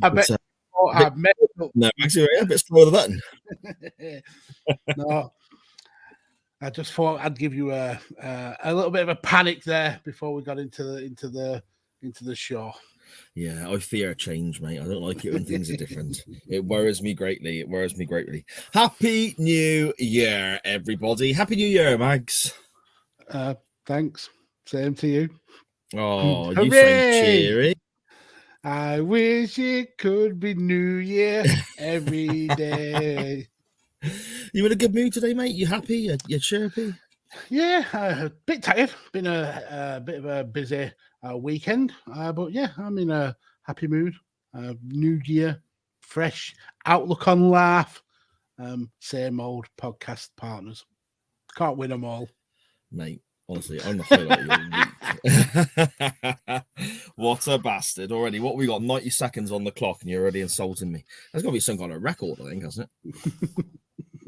I bet. No, actually, a bit slower than that. No, I just thought I'd give you a little bit of a panic there before we got into the show. Yeah, I fear change, mate. I don't like it when things are different. It worries me greatly. Happy New Year, everybody. Happy New Year, Mags. Thanks. Same to you. Oh, you sound cheery. I wish it could be New Year every day. You in a good mood today, mate? You happy? You're chirpy? Yeah, a bit tired. Been a bit of a busy weekend, but yeah, I'm in a happy mood. New Year, fresh outlook on life. Same old podcast partners. Can't win them all, mate. Honestly, I'm the highlight of your week. What a bastard already. What we got? 90 seconds on the clock, and you're already insulting me. There's got to be some kind of record, I think, hasn't it?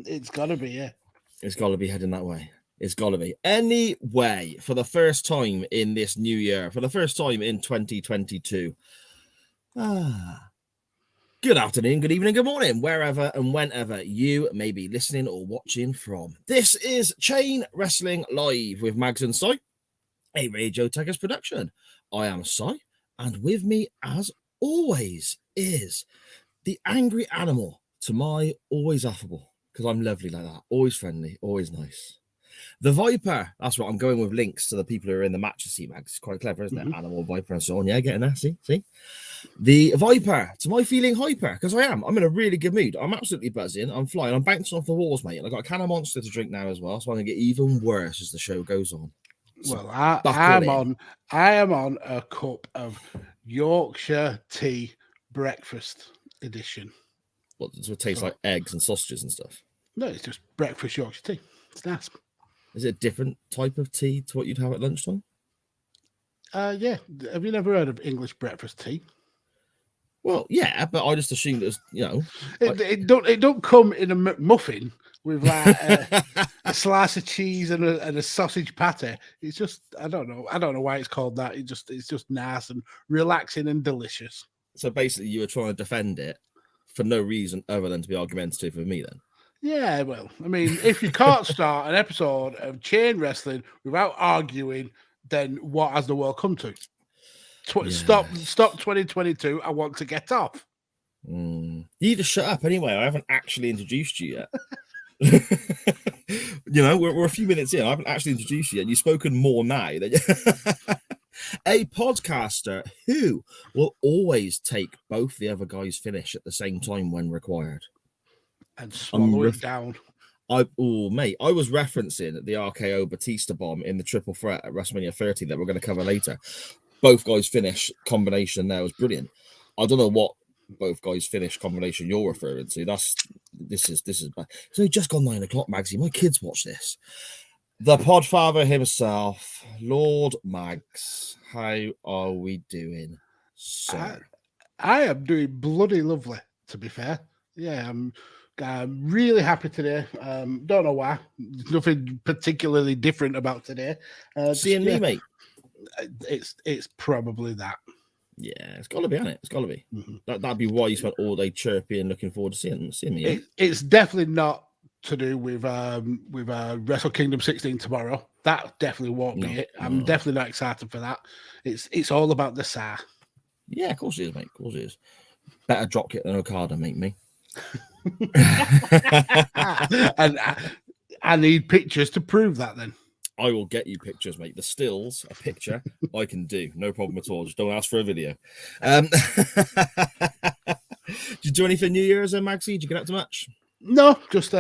It's got to be, yeah. It's got to be heading that way. It's got to be. Anyway, for the first time in this new year, for the first time in 2022, good afternoon, good evening, good morning, wherever and whenever you may be listening or watching from. This is Chain Wrestling Live with Mags and Si, a Radio Tekkers production. I am Si, and with me, as always, is the angry animal to my always affable, because I'm lovely like that, always friendly, always nice. The Viper, that's what I'm going with links to the people who are in the matches, see, Mags. It's quite clever, isn't it? Animal, Viper, and so on. Yeah, getting there, see? The Viper, to my feeling hyper, because I am. I'm in a really good mood. I'm absolutely buzzing. I'm flying. I'm bouncing off the walls, mate. And I've got a can of Monster to drink now as well, so I'm going to get even worse as the show goes on. So well, I am on a cup of Yorkshire tea breakfast edition. What does it taste like? Eggs and sausages and stuff? No, it's just breakfast Yorkshire tea. It's nice. Is it a different type of tea to what you'd have at lunchtime? Yeah. Have you never heard of English breakfast tea? Well, yeah, but I just assumed it was, you know, it don't come in a muffin with like a slice of cheese and a sausage patty. It's just I don't know why it's called that. It's just nice and relaxing and delicious. So basically, you were trying to defend it for no reason other than to be argumentative with me, then. Yeah, well, I mean, if you can't start an episode of Chain Wrestling without arguing, then what has the world come to? Stop 2022. I want to get off. You need to shut up anyway. I haven't actually introduced you yet. You know, we're a few minutes in. I haven't actually introduced you yet. You've spoken more now than a podcaster who will always take both the other guys' finish at the same time when required. And swallow it down. I was referencing the RKO Batista bomb in the triple threat at WrestleMania 30 that we're going to cover later. Both guys finish combination there was brilliant. I don't know what both guys finish combination you're referring to. This is bad. So just gone 9 o'clock, Magsy. My kids watch this. The Podfather himself, Lord Mags. How are we doing, sir? I am doing bloody lovely, to be fair. Yeah, I'm really happy today. Don't know why. There's nothing particularly different about today. Seeing me, mate. It's probably that. Yeah, it's got to be, hasn't it? It's got to be. That'd be why you spent all day chirpy and looking forward to seeing me. Yeah? It's definitely not to do with Wrestle Kingdom 16 tomorrow. That definitely won't be it. I'm definitely not excited for that. It's all about the SAR. Yeah, of course it is, mate. Of course it is. Better drop kick than Okada, mate, me. And I need pictures to prove that then. I will get you pictures, mate. The stills, a picture, I can do. No problem at all. Just don't ask for a video. Did you do anything New Year's, Magsy? Did you get up to much? No, just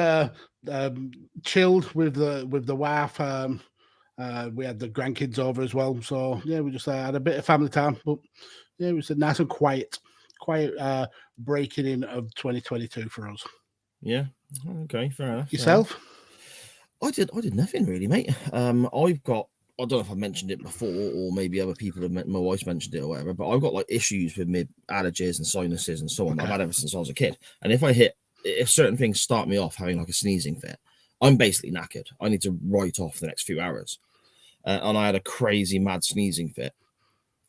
chilled with the wife. We had the grandkids over as well. So, yeah, we just had a bit of family time. But, yeah, it was a nice and quiet breaking in of 2022 for us. Yeah. Okay, fair enough. Yourself? I did nothing really, mate. I've got, I don't know if I mentioned it before or maybe other people have my wife's mentioned it or whatever, but I've got like issues with my allergies and sinuses and so on. Okay. I've had ever since I was a kid. And if certain things start me off having like a sneezing fit, I'm basically knackered. I need to write off the next few hours. And I had a crazy mad sneezing fit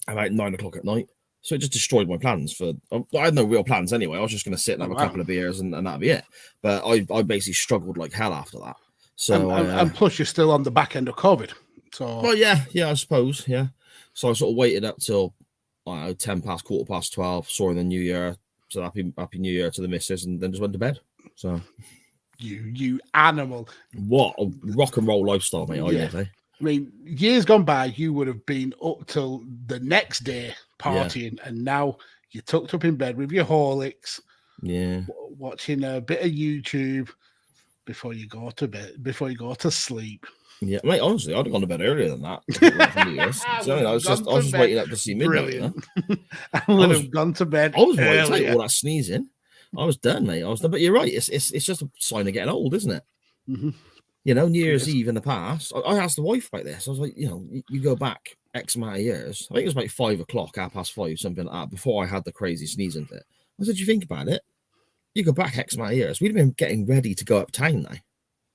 about 9 o'clock at night. So it just destroyed my plans for. I had no real plans anyway. I was just going to sit and have a couple of beers and that'd be it. But I basically struggled like hell after that. So and plus you're still on the back end of COVID. So well, yeah, I suppose, yeah. So I sort of waited up till 10 past, 12, saw her in the New Year. So happy New Year to the missus, and then just went to bed. So you animal. What a rock and roll lifestyle, mate. Yeah. I mean, years gone by, you would have been up till the next day partying, and now you're tucked up in bed with your Horlicks, watching a bit of YouTube before you go to bed, before you go to sleep. Yeah, mate. Honestly, I'd have gone to bed earlier than that. I was just waiting up to see midnight. You know? I would have gone to bed. I was right to take all that sneezing. I was done, mate. I was done. But you're right. It's just a sign of getting old, isn't it? Mm-hmm. You know, New Year's Eve in the past, I asked the wife about this. I was like, you know, you go back X amount of years. I think it was like 5 o'clock, 5:30, something like that, before I had the crazy sneezing fit. I said, you think about it? You go back X amount of years. We'd have been getting ready to go uptown now.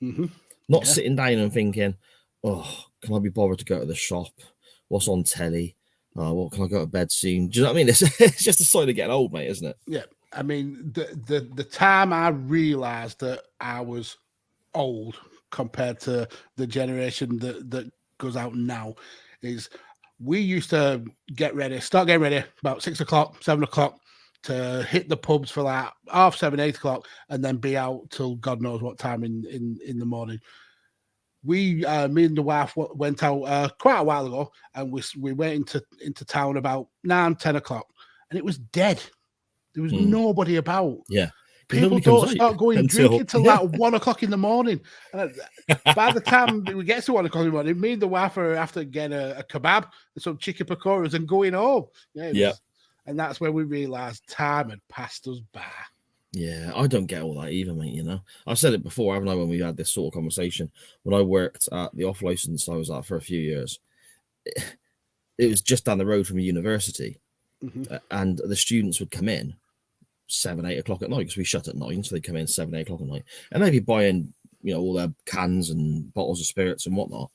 Mm-hmm. Not sitting down and thinking, oh, can I be bothered to go to the shop? What's on telly? What can I go to bed soon? Do you know what I mean? It's just a sign of getting old, mate, isn't it? Yeah. I mean, the time I realised that I was old compared to the generation that goes out now is we used to start getting ready about 6 o'clock, 7 o'clock to hit the pubs for like 7:30, 8 o'clock, and then be out till God knows what time in the morning. Me and the wife went out quite a while ago, and we went into town about 9, 10 o'clock, and it was dead. There was nobody about. Yeah. People don't start going drinking till like 1 o'clock in the morning. And by the time we get to 1 o'clock in the morning, me and the wife are after getting a kebab and some chicken pakoras and going home. Yeah. And that's when we realised time had passed us by. Yeah, I don't get all that either, mate. You know, I've said it before, haven't I? When we had this sort of conversation, when I worked at the off license I was at for a few years, it was just down the road from a university, and the students would come in 7, 8 o'clock at night because we shut at 9, so they come in 7, 8 o'clock at night, and they'd be buying, you know, all their cans and bottles of spirits and whatnot,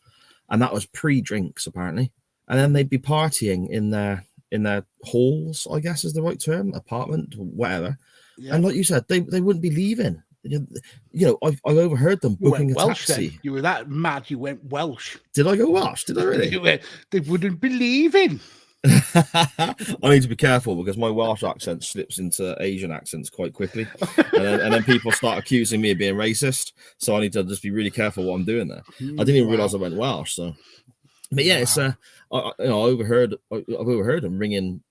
and that was pre-drinks apparently, and then they'd be partying in their halls, I guess is the right term, apartment, whatever. Yeah. And like you said, they wouldn't be leaving. You know, I've overheard them booking a taxi. Then. You were that mad, you went Welsh. Did I go Welsh? Did I really? They wouldn't be leaving. I need to be careful because my Welsh accent slips into Asian accents quite quickly, and then people start accusing me of being racist. So I need to just be really careful what I'm doing there. I didn't even realize I went Welsh. So, but yeah, it's I've overheard them ringing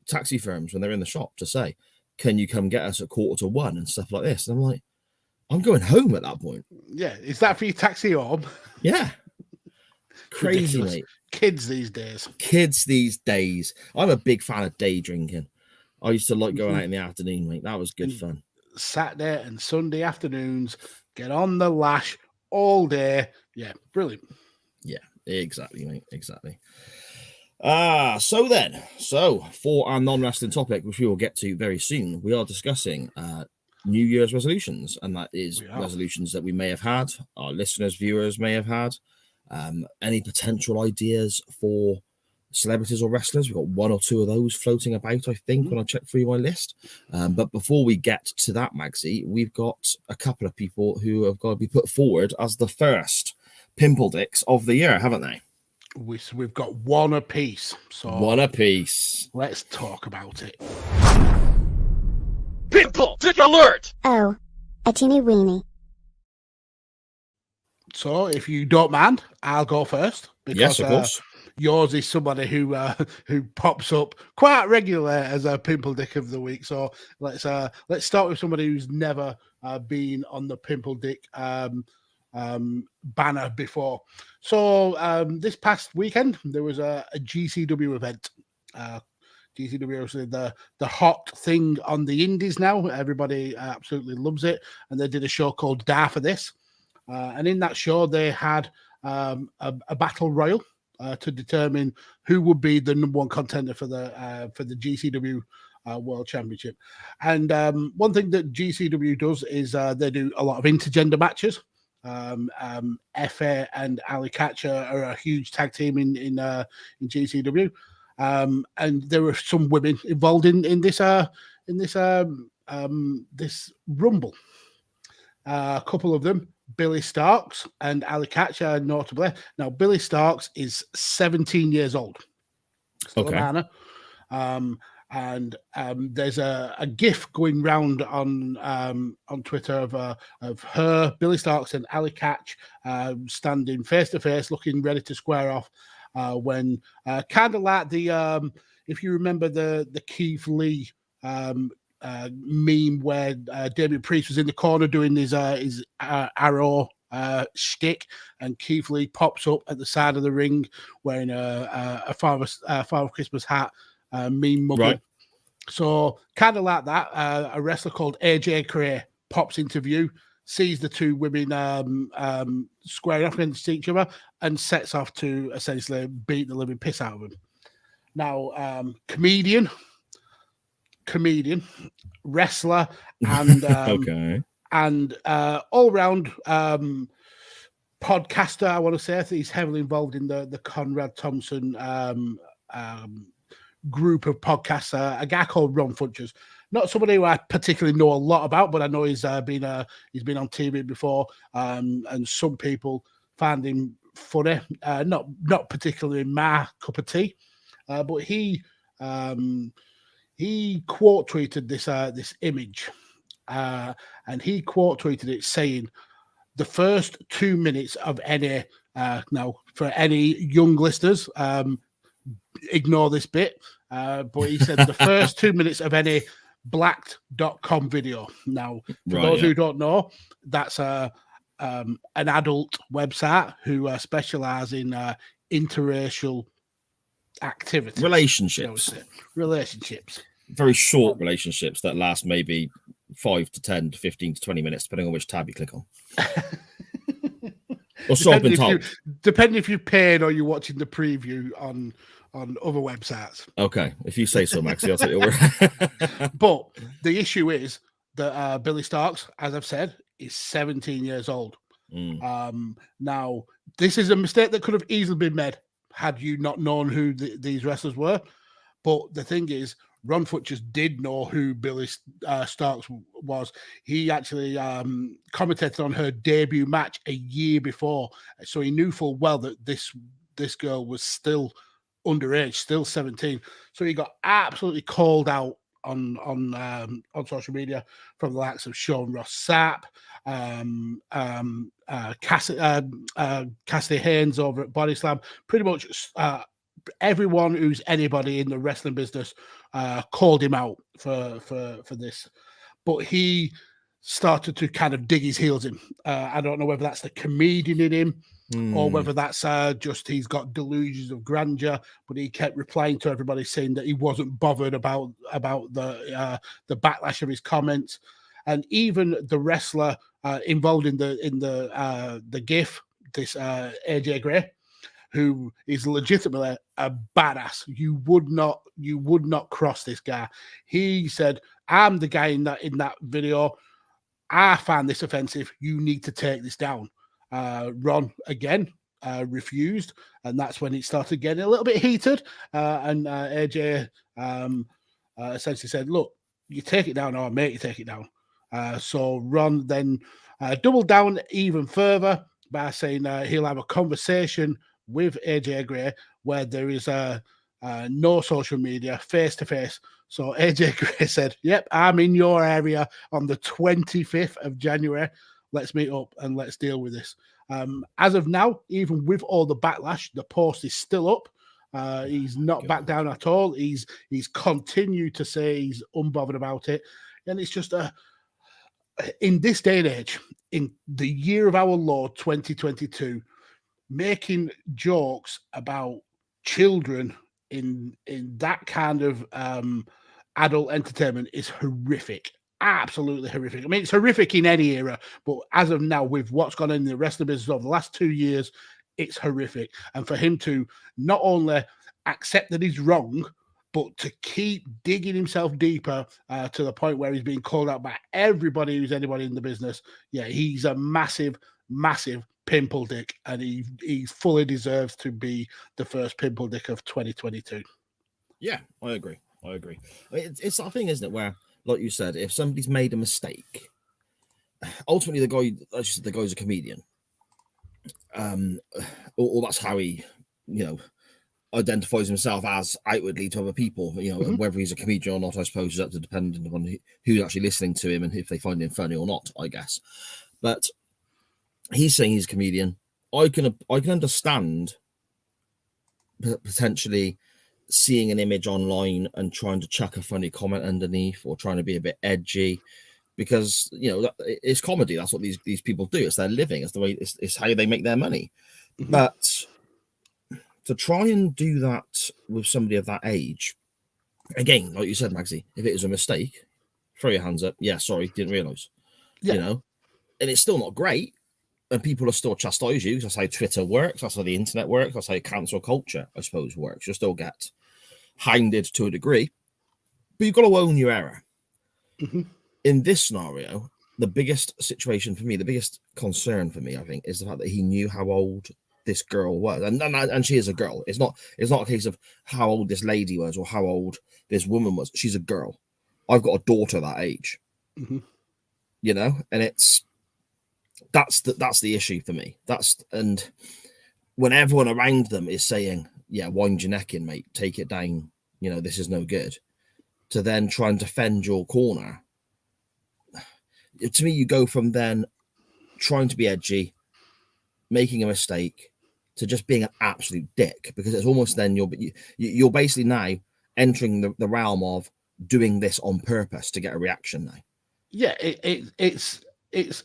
taxi firms when they're in the shop to say, can you come get us at 1:45 and stuff like this? And I'm like, I'm going home at that point. Yeah, is that for your taxi home? Yeah. Crazy, mate. Kids these days. I'm a big fan of day drinking. I used to like going out in the afternoon, mate. That was good fun. Saturday and Sunday afternoons, get on the lash all day. Yeah, brilliant. Yeah, exactly, mate. Exactly. So for our non-wrestling topic, which we will get to very soon, we are discussing New Year's resolutions, and that is resolutions that we may have had, our listeners, viewers may have had, any potential ideas for celebrities or wrestlers. We've got 1 or 2 of those floating about, I think, when I check through my list. But before we get to that, Magsy, we've got a couple of people who have got to be put forward as the first Pimpled of the year, haven't they? We've got one apiece. So one apiece. Let's talk about it. Pimple Dick Alert! Oh, a teeny weeny. So, if you don't mind, I'll go first. Because, yes, of course. Yours is somebody who pops up quite regularly as a Pimple Dick of the week. So let's start with somebody who's never been on the Pimple Dick banner before. So this past weekend there was a GCW event. GCW is the hot thing on the indies now. Everybody absolutely loves it, and they did a show called Da for this. And in that show, they had a battle royal to determine who would be the number one contender for the GCW World Championship. And one thing that GCW does is they do a lot of intergender matches. Effie and Ali Catcher are a huge tag team in GCW. And there were some women involved in this this rumble. A couple of them, Billy Starks and Ali Catch, notably. Now, Billy Starks is 17 years old, still a minor. And there's a GIF going round on Twitter of her, Billy Starks, and Ali Catch standing face to face, looking ready to square off. When kind of like the if you remember the Keith Lee meme where Damien Priest was in the corner doing his arrow shtick, and Keith Lee pops up at the side of the ring wearing a Father Christmas hat, meme muggle. Right. So kind of like that, a wrestler called AJ Gray pops into view, sees the two women squaring off against each other, and sets off to essentially beat the living piss out of them. Now, comedian, wrestler, and and all round podcaster. I want to say he's heavily involved in the Conrad Thompson group of podcasts. A guy called Ron Funches. Not somebody who I particularly know a lot about, but I know he's been on TV before, and some people find him funny. Not particularly my cup of tea, but he quote tweeted this image, and he quote tweeted it saying, "The first 2 minutes of any now for any young listeners, ignore this bit, but he said the first 2 minutes of any blacked.com video." Now, for those who don't know, that's an adult website who specialize in interracial activity, relationships, very short relationships that last maybe 5 to 10 to 15 to 20 minutes, depending on which tab you click on. Or so I've been told. Depending if you paid or you're watching the preview on other websites. Okay, if you say so, Maxie, I'll take your word. But the issue is that Billy Starks, as I've said, is 17 years old. Now, this is a mistake that could have easily been made had you not known who these wrestlers were. But the thing is, Ron Futchers did know who Billy Starks was. He actually commentated on her debut match a year before, so he knew full well that this girl was still underage, still 17. So he got absolutely called out on social media from the likes of Sean Ross Sapp, Cassidy Haynes over at Body Slam. Pretty much everyone who's anybody in the wrestling business called him out for this. But he started to kind of dig his heels in. I don't know whether that's the comedian in him or whether that's just he's got delusions of grandeur, but he kept replying to everybody saying that he wasn't bothered about the backlash of his comments. And even the wrestler involved in the GIF, this AJ Gray, who is legitimately a badass. You would not cross this guy. He said, "I'm the guy in that video. I find this offensive. You need to take this down." Ron again refused, and that's when it started getting a little bit heated. And AJ essentially said, "Look, you take it down, or I make you take it down." So Ron then doubled down even further by saying he'll have a conversation with AJ Gray where there is no social media, face to face. So AJ Gray said, "Yep, I'm in your area on the 25th of January. Let's meet up and let's deal with this." As of now, even with all the backlash, the post is still up. He's not back down at all. He's continued to say he's unbothered about it. And it's just in this day and age, in the year of our Lord 2022, making jokes about children in that kind of adult entertainment is horrific. Absolutely horrific. I mean, it's horrific in any era, but as of now, with what's gone on in the rest of the business over the last 2 years, it's horrific. And for him to not only accept that he's wrong, but to keep digging himself deeper to the point where he's being called out by everybody who's anybody in the business. Yeah, he's a massive, massive pimple dick, and he fully deserves to be the first pimple dick of 2022. Yeah, I agree. It's that thing, isn't it, where, like you said, if somebody's made a mistake, ultimately the guy, as you said, the guy's a comedian, or that's how he, identifies himself as outwardly to other people. Whether he's a comedian or not, I suppose, is up to dependent on who's actually listening to him and if they find him funny or not, I guess. But he's saying he's a comedian. I can understand potentially seeing an image online and trying to chuck a funny comment underneath or trying to be a bit edgy, because it's comedy. That's what these people do. It's their living. It's the way. It's how they make their money. Mm-hmm. But to try and do that with somebody of that age, again, like you said, Magsy, if it was a mistake, throw your hands up. Yeah, sorry, didn't realise. Yeah. And it's still not great, and people will still chastise you. That's how Twitter works. That's how the internet works. That's how cancel culture, I suppose, works. You'll still get hounded to a degree, but you've got to own your error. Mm-hmm. In this scenario, the biggest situation for me, the biggest concern for me, I think, is the fact that he knew how old this girl was, and she is a girl. It's not a case of how old this lady was or how old this woman was. She's a girl. I've got a daughter that age. Mm-hmm. And that's the issue for me. And when everyone around them is saying, yeah, wind your neck in, mate, take it down, this is no good, to then try and defend your corner. To me, you go from then trying to be edgy, making a mistake, to just being an absolute dick, because it's almost then you're basically now entering the realm of doing this on purpose to get a reaction now. Yeah, it's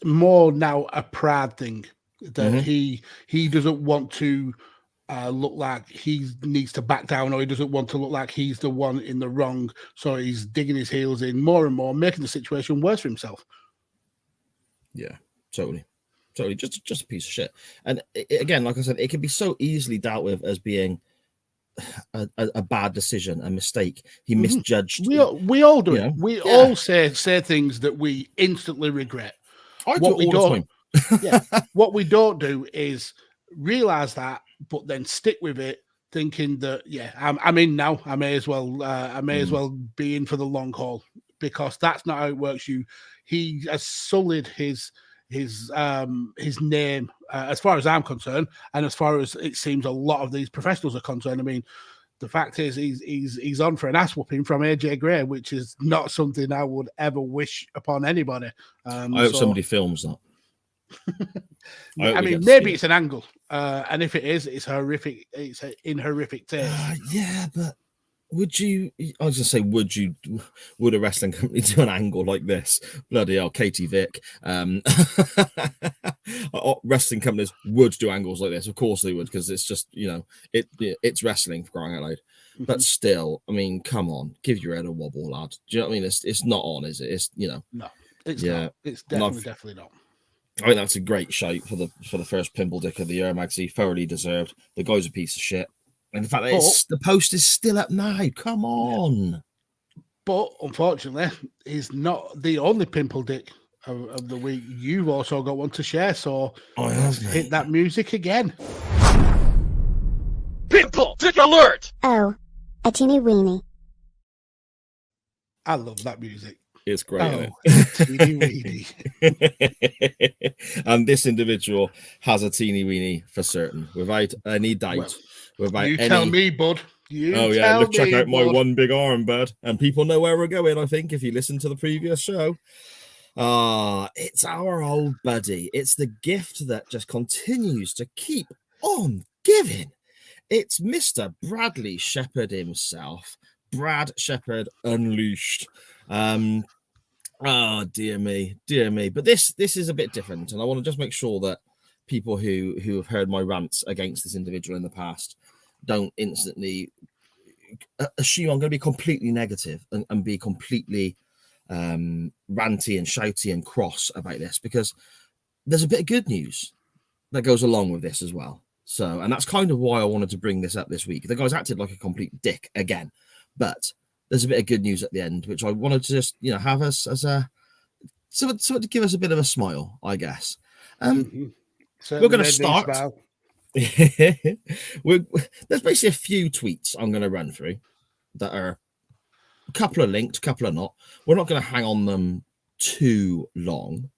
more now a pride thing that he doesn't want to look like he needs to back down, or he doesn't want to look like he's the one in the wrong. So he's digging his heels in more and more, making the situation worse for himself. Yeah, totally. Just a piece of shit. And again, like I said, it can be so easily dealt with as being a bad decision, a mistake. He misjudged. We all do it. We all say things that we instantly regret. I do it all the time. What we don't do is realize that, but then stick with it, thinking that I'm in now. I may as well be in for the long haul, because that's not how it works. He has sullied his name, as far as I'm concerned, and as far as it seems a lot of these professionals are concerned. I mean, the fact is he's on for an ass whooping from AJ Gray, which is not something I would ever wish upon anybody. I hope somebody films that. I mean, maybe it's an angle, and if it is, it's horrific. It's in horrific taste. Yeah, but would you? I was gonna say, would a wrestling company do an angle like this? Bloody hell, Katie Vick. Wrestling companies would do angles like this. Of course they would, because it's just it's wrestling, for crying out loud. But still, I mean, come on, give your head a wobble, lad. Do you know what I mean? It's not on, is it? It's No, it's not. It's definitely not. I think that's a great shout for the first Pimpled Dick of the year, Magsy. Thoroughly deserved. The guy's a piece of shit. And the fact that the post is still up now. Come on. Yeah. But unfortunately, he's not the only Pimpled Dick of the week. You've also got one to share. So let's hit that music again. Pimpled Dick alert! Oh, a teeny weeny. I love that music. It's great. Teeny weeny. And this individual has a teeny weeny for certain, without any doubt. Tell me, bud. Check out my one big arm, bud. And people know where we're going, I think, if you listen to the previous show. It's our old buddy. It's the gift that just continues to keep on giving. It's Mr. Bradley Shepherd himself. Brad Shepherd Unleashed. Dear me. But this is a bit different, and I want to just make sure that people who have heard my rants against this individual in the past don't instantly assume I'm going to be completely negative and be completely ranty and shouty and cross about this, because there's a bit of good news that goes along with this as well. So, and that's kind of why I wanted to bring this up this week. The guy's acted like a complete dick again, but there's a bit of good news at the end, which I wanted to just, have us as something to give us a bit of a smile, I guess. We're going to start. There's basically a few tweets I'm going to run through. that are a couple are linked, a couple are not. We're not going to hang on them too long.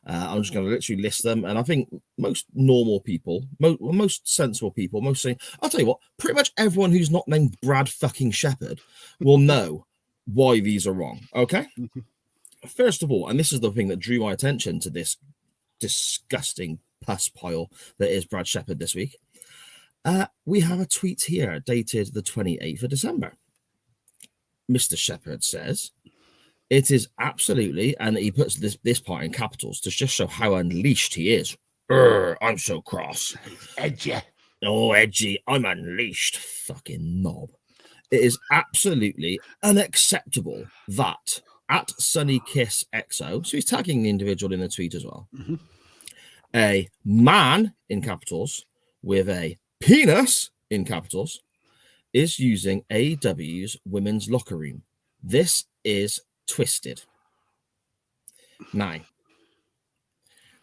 I'm just going to literally list them, and I think most normal people, most sensible people, I'll tell you what, pretty much everyone who's not named Brad fucking Shepherd will know why these are wrong. Okay. First of all, and this is the thing that drew my attention to this disgusting pus pile that is Brad Shepherd this week. We have a tweet here dated the 28th of December. Mr. Shepherd says, "It is absolutely," and he puts this part in capitals to just show how unleashed he is. I'm so cross. Edgy. Oh, edgy. I'm unleashed. Fucking knob. It is absolutely unacceptable that at Sunny Kiss XO, so he's tagging the individual in the tweet as well, a man in capitals with a penis in capitals is using AEW's women's locker room. This is twisted. Now,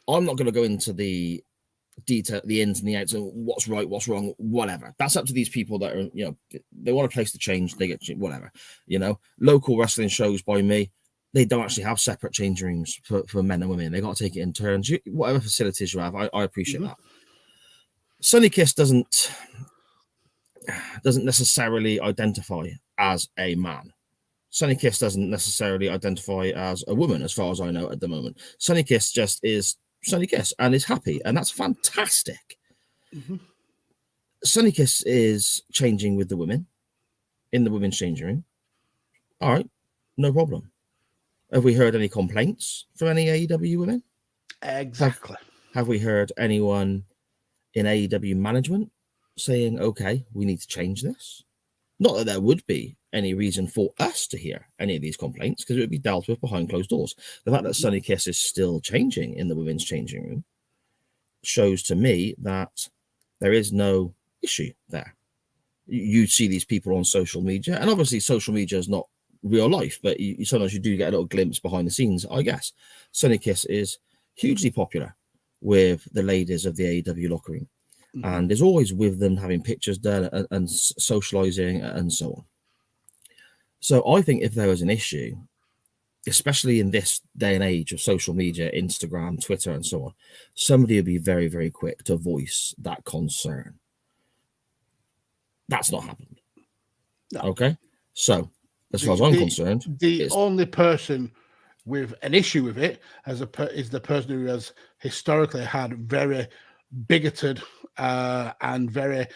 I'm not going to go into the detail, the ins and the outs, and what's right, what's wrong, whatever. That's up to these people that are, they want a place to change, they get whatever. Local wrestling shows by me, they don't actually have separate change rooms for men and women. They got to take it in turns. Whatever facilities you have, I appreciate that. Sunny Kiss doesn't necessarily identify as a man. Sunny Kiss doesn't necessarily identify as a woman, as far as I know at the moment. Sunny Kiss just is Sunny Kiss and is happy, and that's fantastic. Sunny Kiss is changing with the women in the women's changing room. All right, no problem. Have we heard any complaints from any AEW women? Exactly. Have we heard anyone in AEW management saying, okay, we need to change this? Not that there would be any reason for us to hear any of these complaints, because it would be dealt with behind closed doors. The fact that Sunny Kiss is still changing in the women's changing room shows to me that there is no issue there. You see these people on social media, and obviously social media is not real life, but sometimes you do get a little glimpse behind the scenes, I guess. Sunny Kiss is hugely popular with the ladies of the AEW locker room, and is always with them, having pictures done and socializing and so on. So I think if there was an issue, especially in this day and age of social media, Instagram, Twitter, and so on, somebody would be very, very quick to voice that concern. That's not happened. No. Okay. So as far as I'm concerned, the only person with an issue with it is the person who has historically had very bigoted and very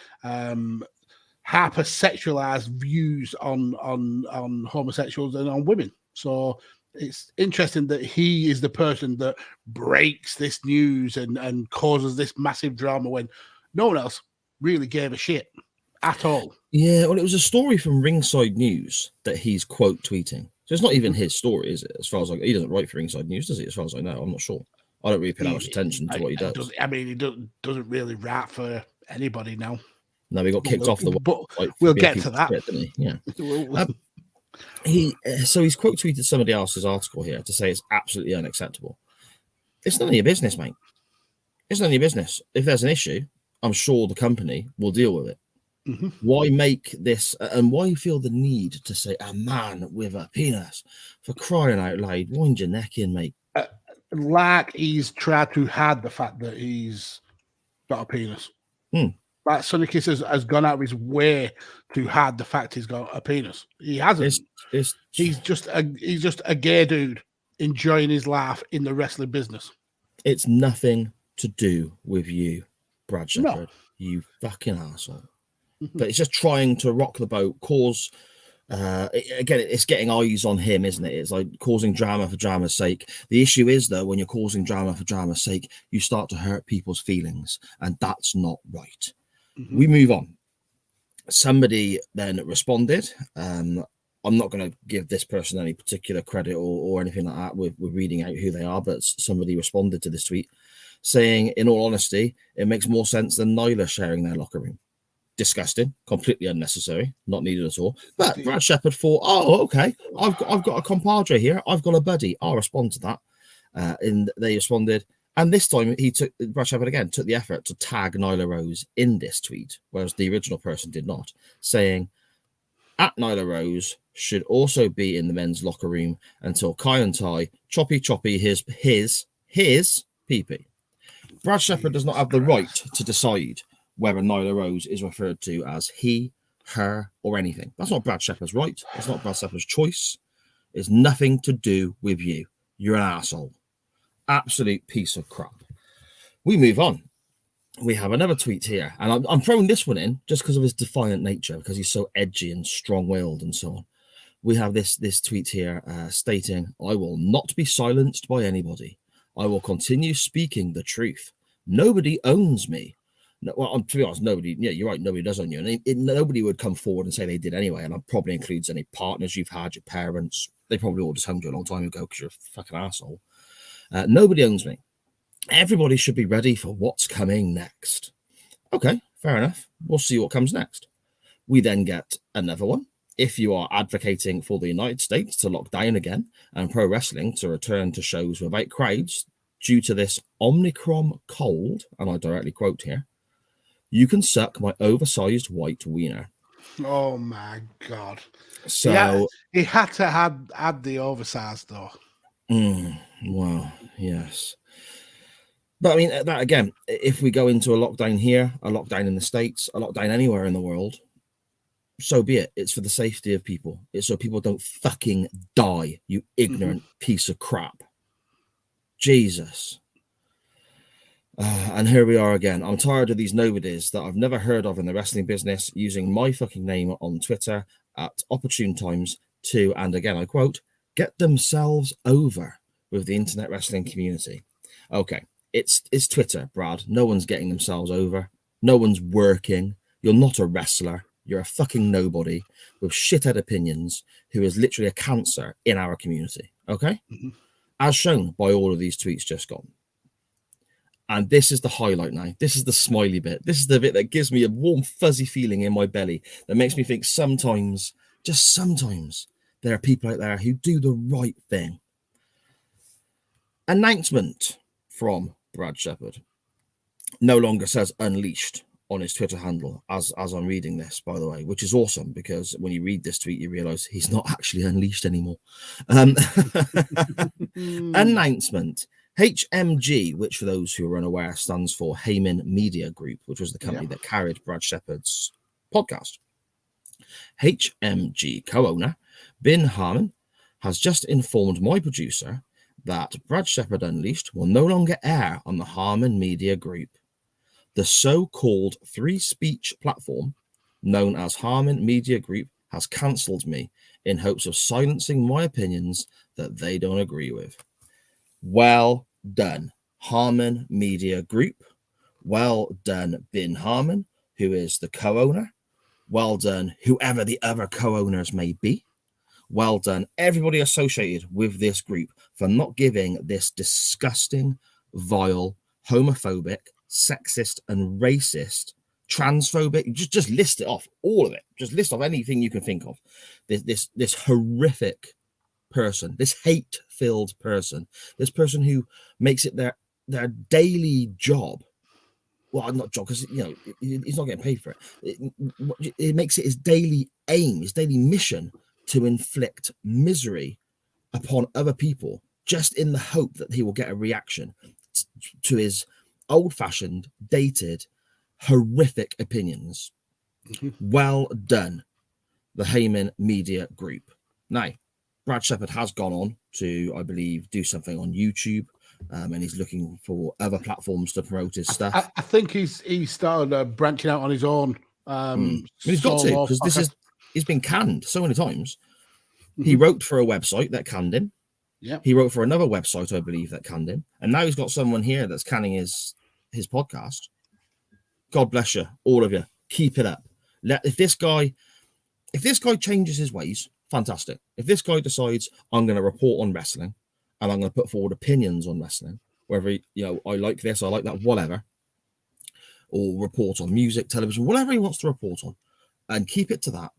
hypersexualized views on homosexuals and on women. So it's interesting that he is the person that breaks this news and causes this massive drama when no one else really gave a shit at all. Yeah, well, it was a story from Ringside News that he's quote tweeting. So it's not even his story, is it? As far as he doesn't write for Ringside News, does he? As far as I know, I'm not sure. I don't really pay that much attention to what he does. He doesn't really write for anybody now. No, he got kicked off the. But we'll get to that. Shit, didn't he? Yeah. So he's quote tweeted somebody else's article here to say it's absolutely unacceptable. It's none of your business, mate. It's none of your business. If there's an issue, I'm sure the company will deal with it. Why make this, and why feel the need to say a man with a penis? For crying out loud, wind your neck in, mate. Like he's tried to hide the fact that he's got a penis. Like Sunny Kiss has gone out of his way to hide the fact he's got a penis. He hasn't. He's just a gay dude enjoying his life in the wrestling business. It's nothing to do with you, Brad Shepherd. No. You fucking asshole. But it's just trying to rock the boat, cause again, it's getting eyes on him, isn't it? It's like causing drama for drama's sake. The issue is, though, when you're causing drama for drama's sake, you start to hurt people's feelings, and that's not right. We move on. Somebody then responded. I'm not going to give this person any particular credit or anything like that with reading out who they are, but somebody responded to this tweet saying, in all honesty, it makes more sense than Nyla sharing their locker room. Disgusting, completely unnecessary, not needed at all. But Brad Shepherd thought, oh, okay, I've got a compadre here, I've got a buddy, I'll respond to that. And they responded, and this time Brad Shepherd again took the effort to tag Nyla Rose in this tweet, whereas the original person did not, saying, at Nyla Rose should also be in the men's locker room until Kai and Tai choppy his pee-pee. Brad Shepherd does not have the right to decide whether Nyla Rose is referred to as he, her, or anything. That's not Brad Shepherd's right. That's not Brad Shepherd's choice. It's nothing to do with you. You're an asshole. Absolute piece of crap. We move on. We have another tweet here, and I'm throwing this one in just because of his defiant nature, because he's so edgy and strong-willed and so on. We have this tweet here stating, "I will not be silenced by anybody. I will continue speaking the truth. Nobody owns me." No, well, to be honest, nobody. Yeah, you're right. Nobody does own you, and nobody would come forward and say they did anyway. And that probably includes any partners you've had, your parents. They probably all just hung you a long time ago because you're a fucking asshole. Nobody owns me. Everybody should be ready for what's coming next. Okay, fair enough. We'll see what comes next. We then get another one. If you are advocating for the United States to lock down again and pro wrestling to return to shows without crowds due to this Omicron cold, and I directly quote here, "You can suck my oversized white wiener." Oh my God. So yeah, he had to add the oversized though. Well, yes. But I mean, that again, if we go into a lockdown here, a lockdown in the States, a lockdown anywhere in the world, so be it. It's for the safety of people. It's so people don't fucking die, you ignorant piece of crap. Jesus. And here we are again. I'm tired of these nobodies that I've never heard of in the wrestling business using my fucking name on Twitter at opportune times to, and again I quote, "get themselves over" with the internet wrestling community. Okay, it's Twitter, Brad. No one's getting themselves over. No one's working. You're not a wrestler. You're a fucking nobody with shithead opinions who is literally a cancer in our community. Okay? As shown by all of these tweets just gone. And this is the highlight now. This is the smiley bit. This is the bit that gives me a warm, fuzzy feeling in my belly that makes me think sometimes, just sometimes, there are people out there who do the right thing. Announcement from Brad Shepherd. No longer says Unleashed on his Twitter handle as I'm reading this, by the way, which is awesome because when you read this tweet, you realize he's not actually unleashed anymore. Announcement. HMG, which for those who are unaware stands for Heyman Media Group, which was the company that carried Brad Shepherd's podcast. HMG co-owner Ben Harmon has just informed my producer that Brad Shepherd Unleashed will no longer air on the Harmon Media Group. The so-called free speech platform known as Harmon Media Group has cancelled me in hopes of silencing my opinions that they don't agree with. Well done, Harmon Media Group. Well done, Ben Harmon, who is the co-owner. Well done, whoever the other co-owners may be. Well done, everybody associated with this group for not giving this disgusting, vile, homophobic, sexist and racist, transphobic, just list it off, all of it. Just list off anything you can think of. This horrific person, this hate-filled person, this person who makes it their daily job. Well, not job, because he's not getting paid for it. It makes it his daily aim, his daily mission to inflict misery upon other people, just in the hope that he will get a reaction to his old-fashioned, dated, horrific opinions. Well done, the Heyman Media Group. Now, Brad Shepherd has gone on to, I believe, do something on YouTube, and he's looking for other platforms to promote his stuff. I think he started branching out on his own. He's got to, because he's been canned so many times. He wrote for a website that canned him. Yeah, he wrote for another website, I believe, that canned him, and now he's got someone here that's canning his podcast. God bless you, all of you. Keep it up. If this guy changes his ways, fantastic. If this guy decides I'm going to report on wrestling and I'm going to put forward opinions on wrestling, whether I like this, I like that, whatever, or report on music, television, whatever he wants to report on, and keep it to that,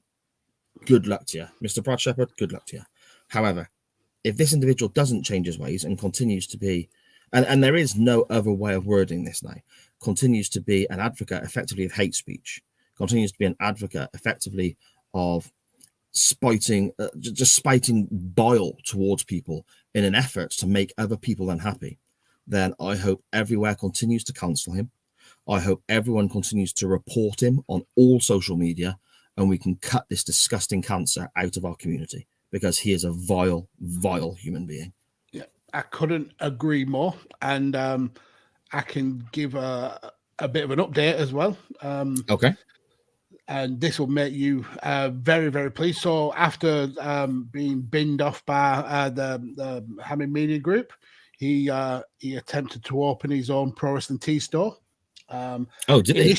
good luck to you, Mr. Brad Shepherd. Good luck to you. However, if this individual doesn't change his ways and continues to be, and there is no other way of wording this now, continues to be an advocate effectively of hate speech, continues to be an advocate effectively of spiting bile towards people in an effort to make other people unhappy, then I hope everywhere continues to cancel him. I hope everyone continues to report him on all social media, and we can cut this disgusting cancer out of our community, because he is a vile, vile human being. Yeah, I couldn't agree more. And I can give a bit of an update as well. Okay. And this will make you very, very pleased. So after being binned off by the Hammy Media Group, he attempted to open his own Pro Wrestling Tea store. Did he?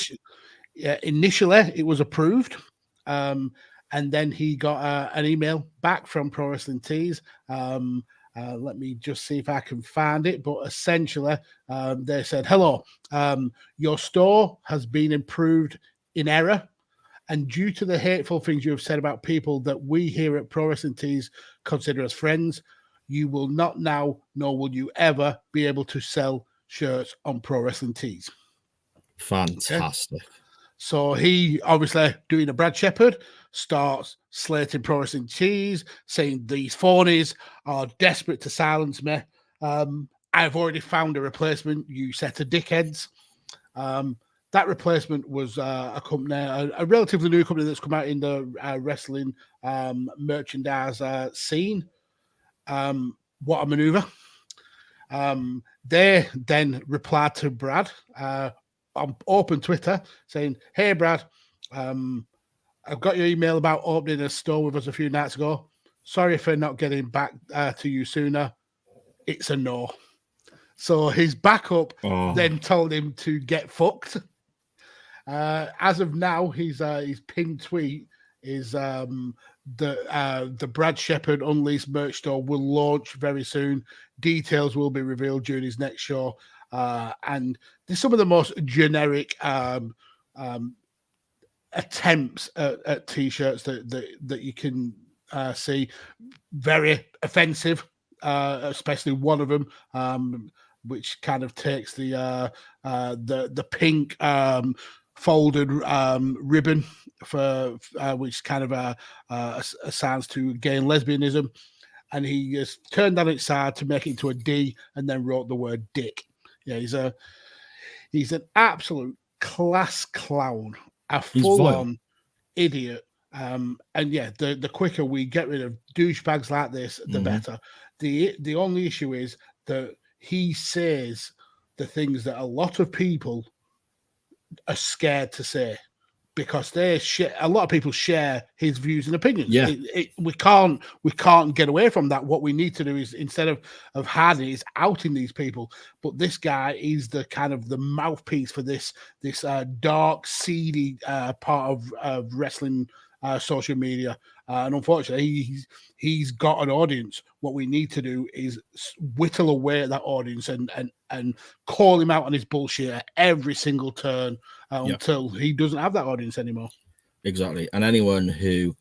Initially, it was approved. And then he got an email back from Pro Wrestling Tees. Let me just see if I can find it. But essentially, they said, hello, your store has been improved in error. And due to the hateful things you have said about people that we here at Pro Wrestling Tees consider as friends, you will not now, nor will you ever be able to sell shirts on Pro Wrestling Tees. Fantastic. Okay. So he, obviously doing a Brad Shepherd, starts slating Pro Wrestling Tees, saying these phonies are desperate to silence me. I've already found a replacement, you set of dickheads. That replacement was a company, a relatively new company that's come out in the wrestling merchandise scene. What a maneuver. They then replied to Brad on open Twitter saying, hey, Brad, I've got your email about opening a store with us a few nights ago. Sorry for not getting back to you sooner. It's a no. So his backup then told him to get fucked. As of now, his pinned tweet is the Brad Shepherd Unleashed merch store will launch very soon. Details will be revealed during his next show. And there's some of the most generic attempts at t-shirts that you can see. Very offensive, especially one of them, which kind of takes the pink folded ribbon for which kind of assigns to gay and lesbianism, and he has turned that inside to make it into a D and then wrote the word dick. Yeah, he's an absolute class clown, a full-on idiot. And yeah, the quicker we get rid of douchebags like this, the better. The only issue is that he says the things that a lot of people are scared to say, because a lot of people share his views and opinions. Yeah, we can't get away from that. What we need to do is, instead of hiding, is outing these people. But this guy is the kind of the mouthpiece for this dark, seedy part of wrestling social media. And unfortunately, he's got an audience. What we need to do is whittle away at that audience and call him out on his bullshit at every single turn until he doesn't have that audience anymore. Exactly. And anyone who,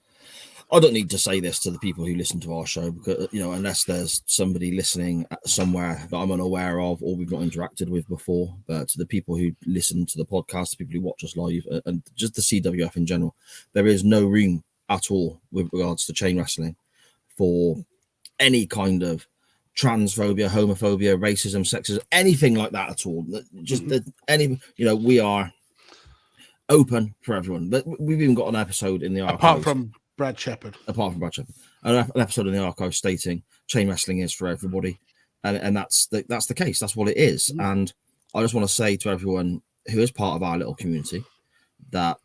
I don't need to say this to the people who listen to our show, because, unless there's somebody listening somewhere that I'm unaware of or we've not interacted with before, but to the people who listen to the podcast, the people who watch us live, and just the CWF in general, there is no room at all with regards to chain wrestling for any kind of transphobia, homophobia, racism, sexism, anything like that at all. Just we are open for everyone. But we've even got an episode in the archive. Apart from Brad Shepherd. An episode in the archive stating chain wrestling is for everybody. And that's the case. That's what it is. And I just want to say to everyone who is part of our little community that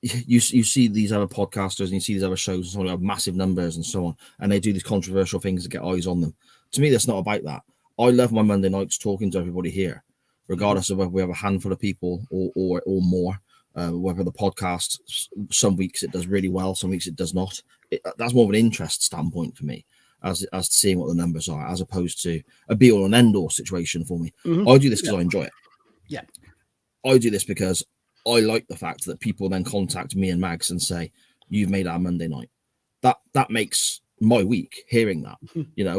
you see these other podcasters and you see these other shows and so on, have massive numbers and so on, and they do these controversial things to get eyes on them. To me, that's not about that. I love my Monday nights talking to everybody here, regardless of whether we have a handful of people or more. Whether the podcast, some weeks it does really well, some weeks it does not. That's more of an interest standpoint for me, as to seeing what the numbers are, as opposed to a be-all and end-all situation for me. I do this because I enjoy it. Yeah, I do this because I like the fact that people then contact me and Mags and say, you've made our Monday night. That makes my week hearing that.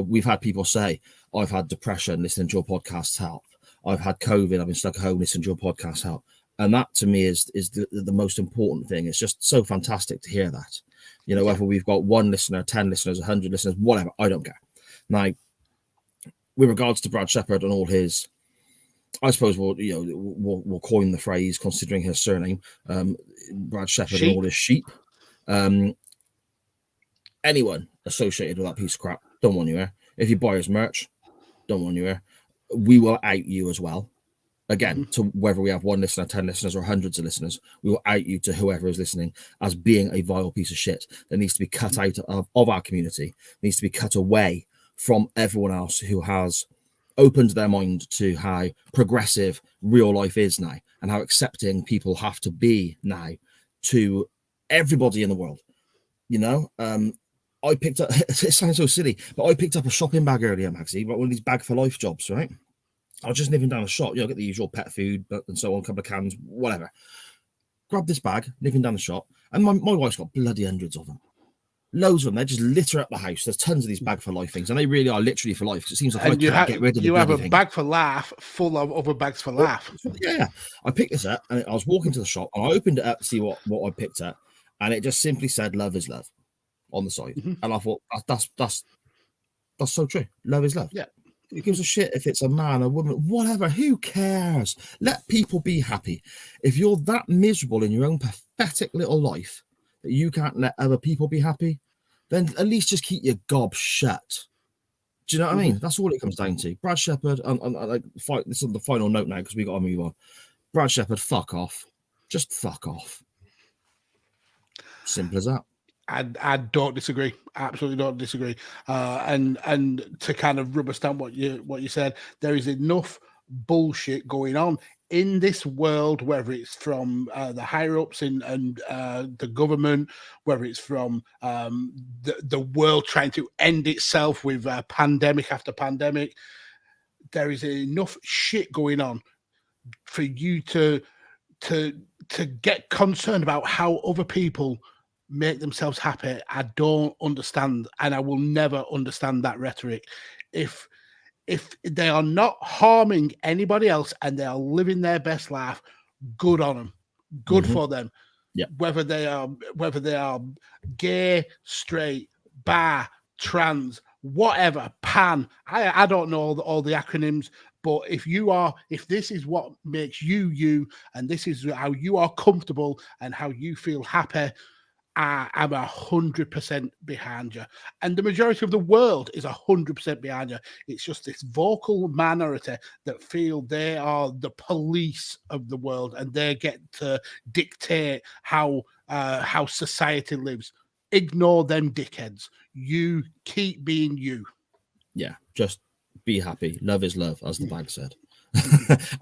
We've had people say, I've had depression, listening to your podcast help. I've had COVID, I've been stuck at home, listening to your podcast help. And that to me is the most important thing. It's just so fantastic to hear that. You know, whether we've got 1 listener, 10 listeners, 100 listeners, whatever, I don't care. Now, with regards to Brad Shepherd and all his, I suppose we'll coin the phrase, considering his surname, Brad Shepherd and all his sheep. Anyone associated with that piece of crap, don't want you here. If you buy his merch, don't want you here. We will out you as well. Again, to whether we have 1 listener, 10 listeners, or hundreds of listeners, we will out you to whoever is listening as being a vile piece of shit that needs to be cut out of our community, needs to be cut away from everyone else who has opened their mind to how progressive real life is now and how accepting people have to be now to everybody in the world. You know, I picked up, it sounds so silly, but I picked up a shopping bag earlier, Maxie, one of these bag for life jobs, right? I was just nipping down a shop, get the usual pet food and so on, a couple of cans, whatever. Grab this bag, nipping down the shop, and my wife's got bloody hundreds of them. Loads of them. They just litter up the house. There's tons of these bag for life things, and they really are literally for life because it seems like I can't get rid of you have a thing. bag for laugh full of other bags for laugh. Yeah. I picked this up, and I was walking to the shop, and I opened it up to see what I picked up, and it just simply said "Love is love" on the side, and I thought that's so true. Love is love. Yeah. Who gives a shit if it's a man, a woman, whatever? Who cares? Let people be happy. If you're that miserable in your own pathetic little life that you can't let other people be happy, then at least just keep your gob shut. Do you know what I mean? That's all it comes down to. Brad Shepherd, this is the final note now because we got to move on. Brad Shepherd, fuck off. Just fuck off. Simple as that. I don't disagree. Absolutely don't disagree. And to kind of rubber stamp what you said, there is enough bullshit going on in this world, whether it's from the higher ups and the government, whether it's from the world trying to end itself with pandemic after pandemic. There is enough shit going on for you to get concerned about how other people make themselves happy. I don't understand, and I will never understand that rhetoric. If they are not harming anybody else and they are living their best life, good on them, good for them. Yeah. Whether they are gay, straight, bi, trans, whatever, pan. I don't know all the acronyms, but if this is what makes you, and this is how you are comfortable and how you feel happy, I'm 100% behind you. And the majority of the world is 100% behind you. It's just this vocal minority that feel they are the police of the world and they get to dictate how society lives. Ignore them dickheads. You keep being you. Yeah, just be happy. Love is love, as the bag said.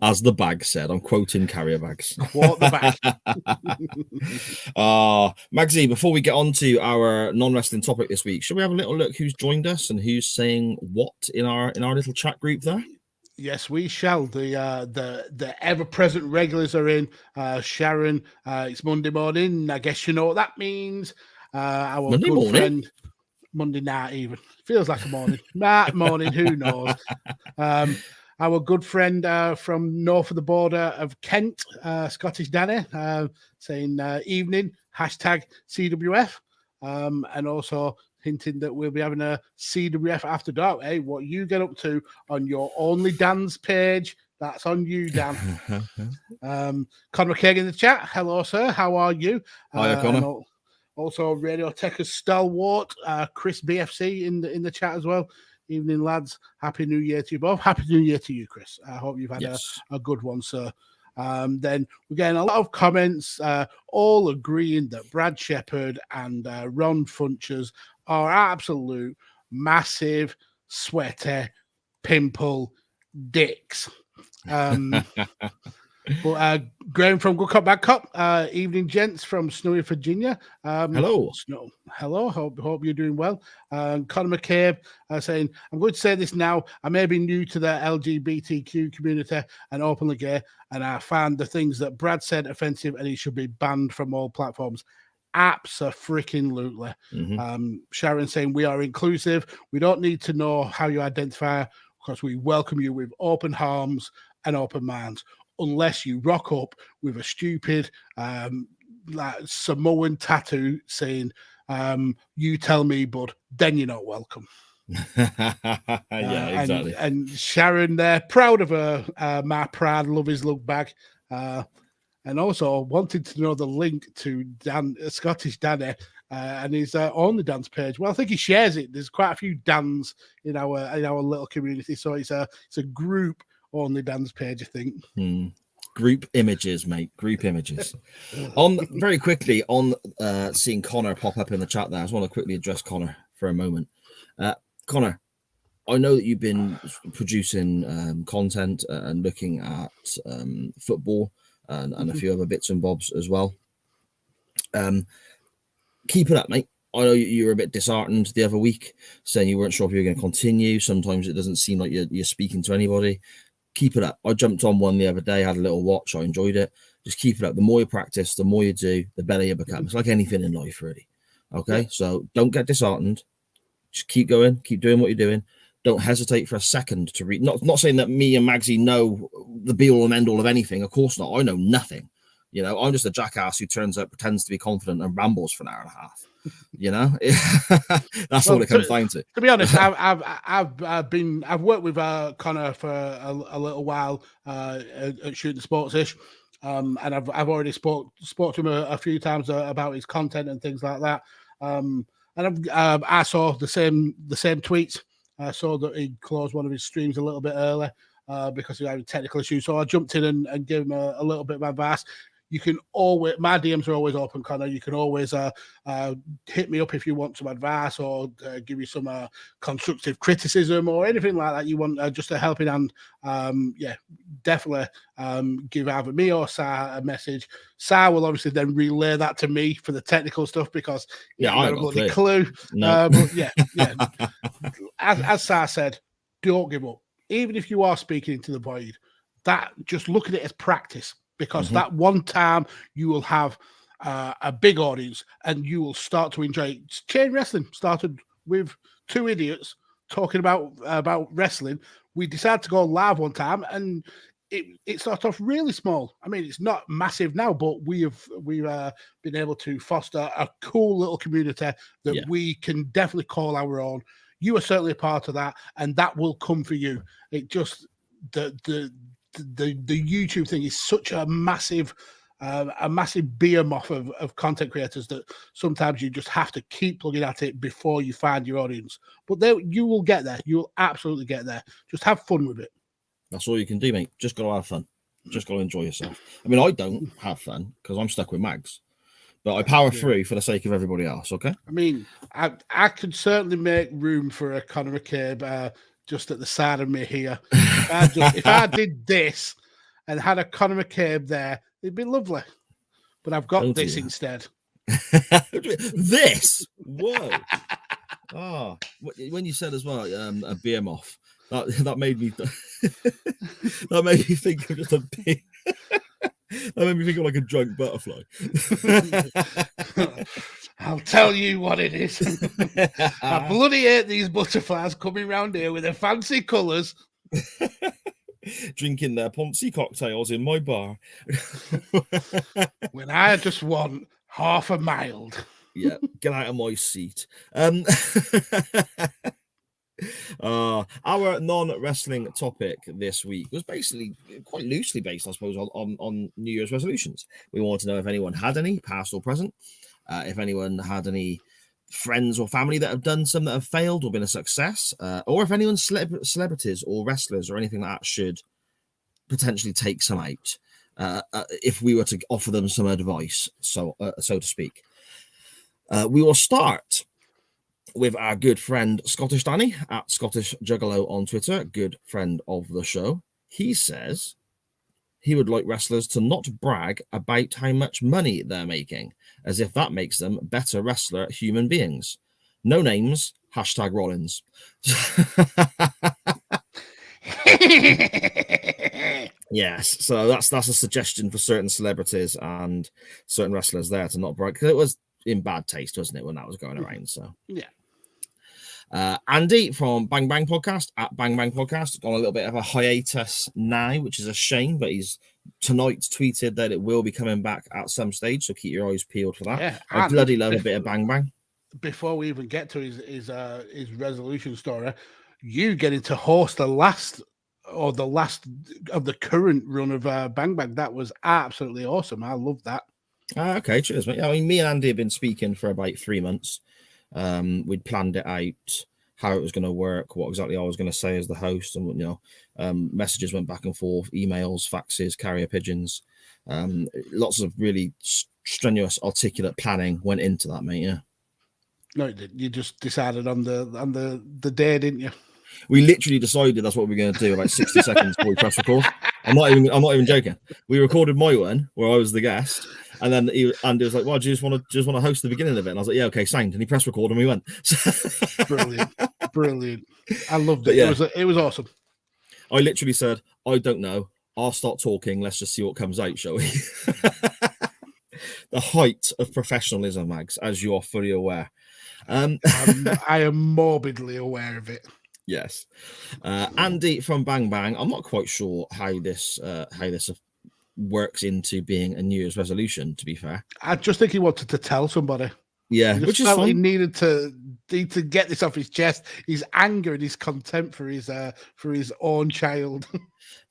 As the bag said, I'm quoting carrier bags. Quote the bag. Magsy, before we get on to our non-wrestling topic this week, shall we have a little look who's joined us and who's saying what in our little chat group there? Yes, we shall. The ever-present regulars are in. Sharon, it's Monday morning. I guess you know what that means. Our Monday good morning? friend, Monday night even. Feels like a morning. Night morning, who knows? Our good friend from north of the border of Kent, Scottish Danny, saying evening, hashtag CWF, and also hinting that we'll be having a CWF after dark. Hey, what you get up to on your Only Dan's page, that's on you, Dan. Conor McKagan in the chat. Hello, sir. How are you? Hi, Conor. Also, Radio Tekkers stalwart, Chris BFC in the chat as well. Evening, lads. Happy New Year to you both. Happy New Year to you, Chris. I hope you've had a good one, sir. Then we're getting a lot of comments, all agreeing that Brad Shepherd and Ron Funches are absolute massive, sweaty, pimple dicks. But Graham from Good Cop Bad Cop, evening, gents from Snowy, Virginia. Hello. Hello. Hope you're doing well. Conor McCabe saying, I'm going to say this now. I may be new to the LGBTQ community and openly gay, and I found the things that Brad said offensive, and he should be banned from all platforms. Abso-freaking-lutely. Sharon saying, we are inclusive. We don't need to know how you identify because we welcome you with open arms and open minds. Unless you rock up with a stupid like Samoan tattoo saying You tell me, bud, then you're not welcome. Yeah, exactly. And Sharon there, proud of her, my proud love his look bag. And also wanted to know the link to Scottish Danny and his only dance page. Well, I think he shares it. There's quite a few Dans in our little community, so it's a group only dance page, I think. Group images, mate. Group images. Very quickly on seeing Connor pop up in the chat there. I just want to quickly address Connor for a moment. Connor, I know that you've been producing content and looking at football and a few other bits and bobs as well. Keep it up, mate. I know you were a bit disheartened the other week, saying you weren't sure if you were going to continue. Sometimes it doesn't seem like you're speaking to anybody. Keep it up. I jumped on one the other day, had a little watch. I enjoyed it. Just keep it up. The more you practice, the more you do, the better you become. It's like anything in life, really. Okay? Yeah. So don't get disheartened. Just keep going. Keep doing what you're doing. Don't hesitate for a second to read. Not saying that me and Magsy know the be-all and end-all of anything. Of course not. I know nothing. You know, I'm just a jackass who turns out, pretends to be confident and rambles for an hour and a half. You know, that's all it comes down to. To be honest, I've worked with Connor for a little while at Shooting Sports-ish, and I've already spoke to him a few times about his content and things like that. And I saw the same tweets. I saw that he closed one of his streams a little bit early because he had a technical issue. So I jumped in and gave him a little bit of advice. You can always, my DMs are always open, Connor. You can always hit me up if you want some advice or give you some constructive criticism or anything like that. You want just a helping hand. Definitely give either me or Sa a message. Sa will obviously then relay that to me for the technical stuff because I haven't got a clue. No. But yeah. As Sa said, don't give up. Even if you are speaking into the void, that just look at it as practice. Because that one time you will have a big audience and you will start to enjoy it. Chain wrestling started with two idiots talking about wrestling. We decided to go live one time and it started off really small. I mean, it's not massive now, but we've been able to foster a cool little community that we can definitely call our own. You are certainly a part of that, and that will come for you. It just the YouTube thing is such a massive behemoth of content creators that sometimes you just have to keep plugging at it before you find your audience. But you will get there. You will absolutely get there. Just have fun with it. That's all you can do, mate. Just got to have fun. Just got to enjoy yourself. I mean, I don't have fun because I'm stuck with Mags, but I power through for the sake of everybody else. Okay. I mean, I could certainly make room for a Conor McCabe just at the side of me here. If I did this and had a Conor McCabe there, it'd be lovely. But I've got this instead. This? Whoa. Oh, when you said as well, a behemoth, that made me that made me think of just a big that made me think of like a drunk butterfly. I'll tell you what it is. I bloody hate these butterflies coming round here with their fancy colours. Drinking their Ponzi cocktails in my bar. When I just want half a mild. Yeah, get out of my seat. Our non-wrestling topic this week was basically quite loosely based, I suppose, on New Year's resolutions. We wanted to know if anyone had any, past or present. If anyone had any friends or family that have done some that have failed or been a success, or if anyone's celebrities or wrestlers or anything like that should potentially take some out, if we were to offer them some advice, so to speak. We will start with our good friend Scottish Danny at Scottish Juggalo on Twitter, good friend of the show. He says he would like wrestlers to not brag about how much money they're making, as if that makes them better wrestler human beings. No names, #Rollins. Yes, so that's a suggestion for certain celebrities and certain wrestlers there to not brag, because it was in bad taste, wasn't it, when that was going around? So yeah. Andy from Bang Bang Podcast at Bang Bang Podcast on a little bit of a hiatus now, which is a shame, but he's tonight tweeted that it will be coming back at some stage, so keep your eyes peeled for that. Yeah, I bloody love a bit of Bang Bang. before we even get to his resolution story, you getting to host the last of the current run of Bang Bang. That was absolutely awesome. I love that. Okay, cheers, mate. I mean, me and Andy have been speaking for about 3 months. We'd planned it out, how it was going to work, what exactly I was going to say as the host, and messages went back and forth, emails, faxes, carrier pigeons. Lots of really strenuous, articulate planning went into that, mate. Yeah. No, you just decided on the day, didn't you? We literally decided that's what we were going to do about 60 seconds before we press record. I'm not even joking. We recorded my one where I was the guest, and then Andy was like, "Well, do you just want to host the beginning of it?" And I was like, "Yeah, okay, sound." And he pressed record, and we went. Brilliant. I loved it. Yeah. It was awesome. I literally said, "I don't know. I'll start talking. Let's just see what comes out, shall we?" The height of professionalism, Mags, as you are fully aware. I am morbidly aware of it. Yes. Andy from Bang Bang. I'm not quite sure how this works into being a New Year's resolution, to be fair. I just think he wanted to tell somebody. Yeah, which is fine. He needed to get this off his chest, his anger and his contempt for his own child.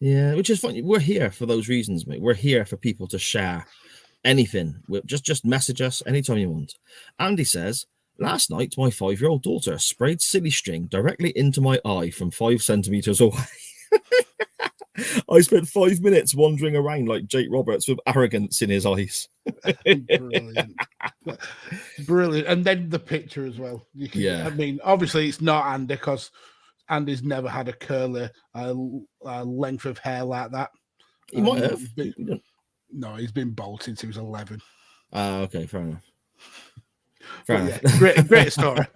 Yeah, which is fine. We're here for those reasons, mate. We're here for people to share anything. Just message us anytime you want. Andy says, last night, my 5-year-old daughter sprayed silly string directly into my eye from 5 centimeters away. I spent 5 minutes wandering around like Jake Roberts with arrogance in his eyes. Brilliant. And then the picture as well. I mean, obviously it's not Andy because Andy's never had a curly length of hair like that. He might have. No, he's been bald since he was 11. Okay, fair enough. Yeah, great story.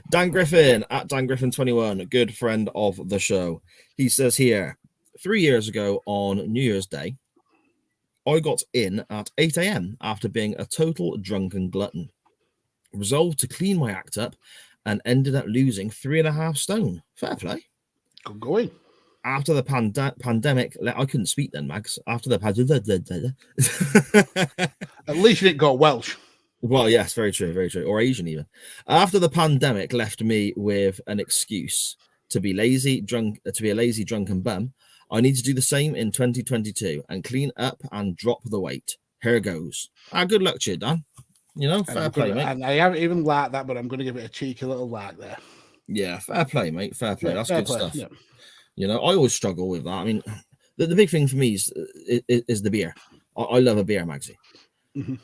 Dan Griffin at Dan Griffin 21, a good friend of the show. He says here, 3 years ago on New Year's Day, I got in at 8 a.m. after being a total drunken glutton. Resolved to clean my act up and ended up losing 3.5 stone. Fair play. Good going. After the pandemic, I couldn't speak then, Mags. After the at least you didn't go Welsh. Well, yes, very true, or Asian even. After the pandemic left me with an excuse to be a lazy, drunken bum, I need to do the same in 2022 and clean up and drop the weight. Here goes. Good luck to you, Dan. Fair play, mate. And I haven't even liked that, but I'm going to give it a cheeky little like there. Yeah, fair play, mate. Fair play. That's good stuff. Yeah. I always struggle with that. I mean, the big thing for me is the beer. I love a beer, Magsy. Mm-hmm.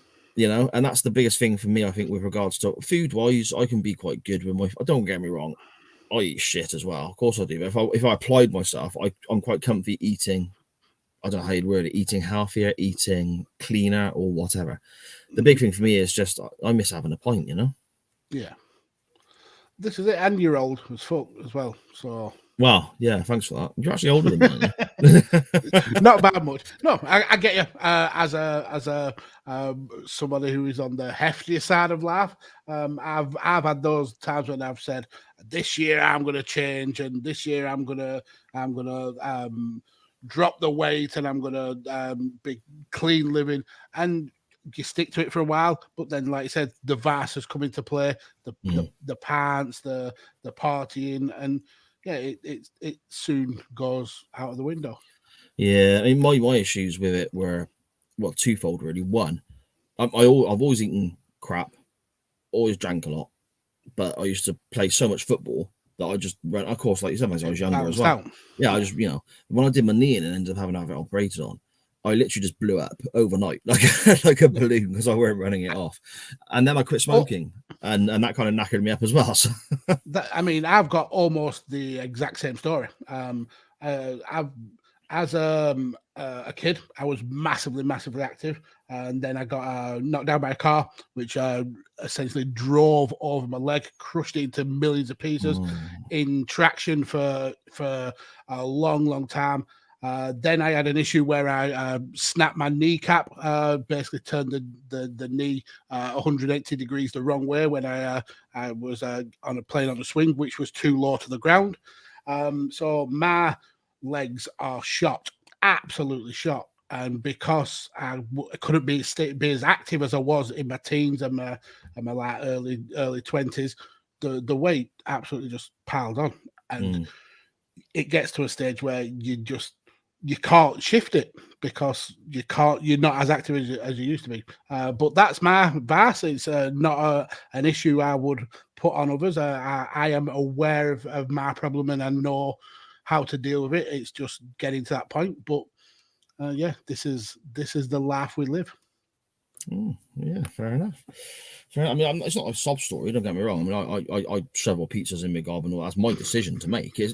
And that's the biggest thing for me, I think, with regards to food-wise. I can be quite good with don't get me wrong, I eat shit as well. Of course I do. But if I applied myself, I'm quite comfy eating, I don't know how you'd word it, eating healthier, eating cleaner or whatever. The big thing for me is just I miss having a pint, Yeah. This is it, and you're old as fuck as well, so... Well, yeah, thanks for that. You're actually older than me. Not bad much. No, I get you. As a somebody who is on the heftier side of life, I've had those times when I've said, "This year I'm going to change, and this year I'm gonna drop the weight, and I'm gonna be clean living." And you stick to it for a while, but then, like you said, the vices come into play, the pants, the partying, and yeah, it soon goes out of the window. Yeah, I mean, my issues with it were, well, twofold really. One, I've always eaten crap, always drank a lot, but I used to play so much football that I just ran. Of course, like you said, as I was younger as well. Yeah, I just when I did my knee and ended up having to have it operated on, I literally just blew up overnight like a balloon because I weren't running it off, and then I quit smoking. And that kind of knackered me up as well. So. I've got almost the exact same story. As a kid, I was massively active, and then I got knocked down by a car, which essentially drove over my leg, crushed it into millions of pieces in traction for a long time. Then I had an issue where I snapped my kneecap, basically turned the knee 180 degrees the wrong way when I was playing on a swing, which was too low to the ground. So my legs are shot, absolutely shot. and because I couldn't be as active as I was in my teens and my like early 20s, the weight absolutely just piled on, and it gets to a stage where you can't shift it because you're not as active as you used to be. But that's my advice. It's not an issue I would put on others. I am aware of my problem and I know how to deal with it. It's just getting to that point. But yeah, this is the life we live. Yeah, fair enough. I mean, it's not a sob story. Don't get me wrong. I mean, I shovel pizzas in my gob and all. That's my decision to make. Is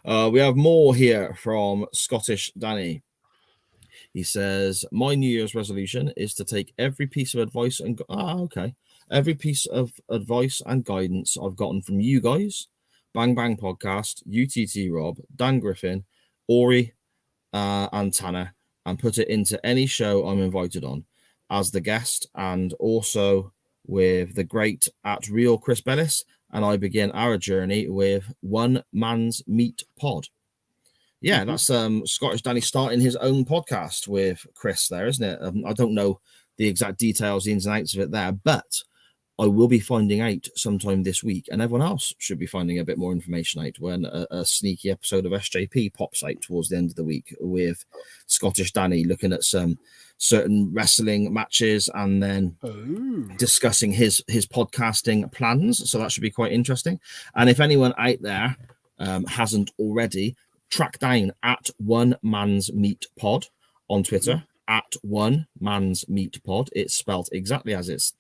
we have more here from Scottish Danny. He says, my New Year's resolution is to take every piece of advice and every piece of advice and guidance I've gotten from you guys, Bang Bang Podcast, UTT Rob, Dan Griffin, Ori, and Tanner, and put it into any show I'm invited on as the guest, and also with the great at Real Chris Bellis, and I begin our journey with One Man's Meat Pod. Yeah, that's Scottish Danny starting his own podcast with Chris there, isn't it? I don't know the exact details, the ins and outs of it there, but I will be finding out sometime this week, and everyone else should be finding a bit more information out when a sneaky episode of SJP pops out towards the end of the week with Scottish Danny looking at some certain wrestling matches and then discussing his podcasting plans. So that should be quite interesting. And if anyone out there hasn't already, track down at One Man's Meat Pod on Twitter, at One Man's Meat Pod. It's spelled exactly as it's